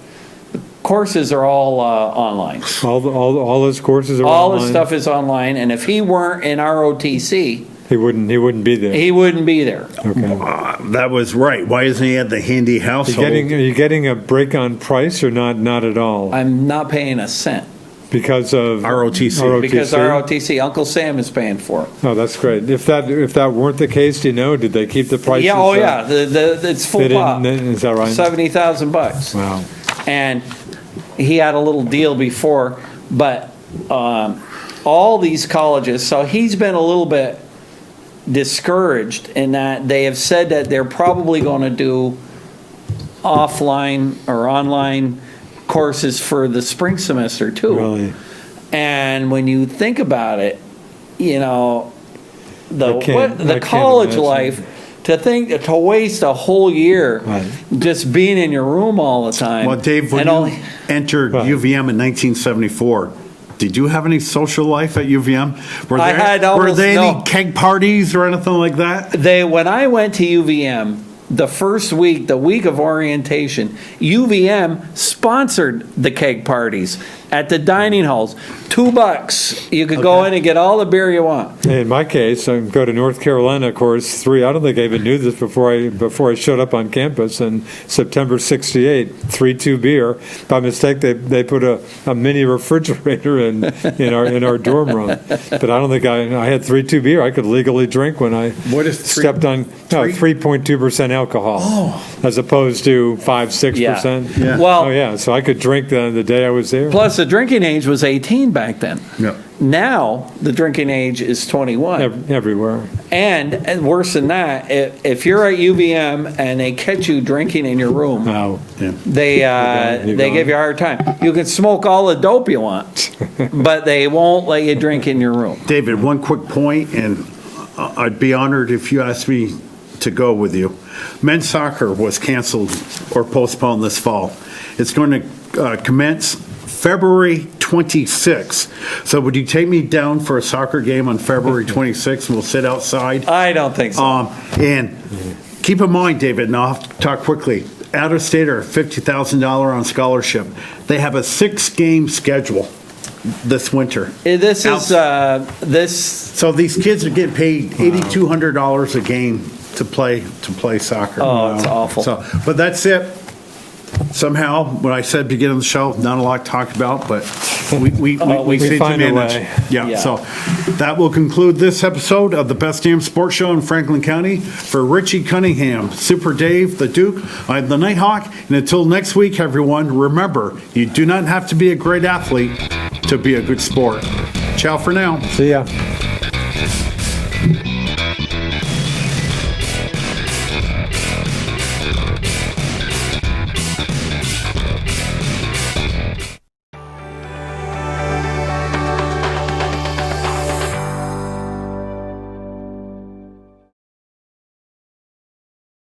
the courses are all online. All those courses are All online? the stuff is online, and if he weren't in ROTC, He wouldn't be there. he wouldn't be there. Okay. That was right. Why isn't he at the handy household? Are you getting a break on price or not? Not at all. I'm not paying a cent. Because of ROTC. Because ROTC, Uncle Sam is paying for it. Oh, that's great. If that weren't the case, do you know? Did they keep the prices? Yeah, oh yeah, it's full They pop. didn't. Is that right? $70,000. Wow. And he had a little deal before, but all these colleges, so he's been a little bit discouraged in that they have said that they're probably going to do offline or online courses for the spring semester too. Really? And when you think about it, I can't college imagine. life, to waste a whole year Right. just being in your room all the time. Well, Dave, when and you only- entered Right. UVM in 1974, did you have any social life at UVM? Were I had were almost there no. any keg parties or anything like that? when I went to UVM, the first week, the week of orientation, UVM sponsored the keg parties at the dining halls. $2. You could go in and get all the beer you want. In my case, I go to North Carolina, of course, I don't think I even knew this before I showed up on campus in September '68, 3-2 beer. By mistake, they put a mini refrigerator in our dorm room. But I don't think I had 3-2 beer I could legally drink when I What is stepped on 3.2% alcohol as opposed to 5-6%. Yeah. Yeah. Well, Oh, yeah, so I could drink the day I was there. plus the drinking age was 18 back then. Yeah. Now the drinking age is 21. Everywhere. And worse than that, if you're at UVM and they catch you drinking in your room, Wow. Yeah. they You're they gone. give you a hard time. You can smoke all the dope you want, but they won't let you drink in your room. David, one quick point, and I'd be honored if you asked me to go with you. Men's soccer was canceled or postponed this fall. It's going to commence February 26th. So would you take me down for a soccer game on February 26th, and we'll sit outside? I don't think so. And keep in mind, David, and I'll have to talk quickly, out-of-stater, $50,000 on scholarship. They have a 6-game schedule. this winter. This is, this, So these kids are getting paid $8,200 a game to play soccer. Oh, it's awful. So, but that's it. Somehow, when I said beginning of the show, not a lot to talk about, but we seem to find a manage. way. Yeah, Yeah. so that will conclude this episode of the Best Damn Sports Show in Franklin County. For Richie Cunningham, Super Dave, the Duke, I'm the Nighthawk, and until next week, everyone, remember, you do not have to be a great athlete to be a good sport. Ciao for now. See ya.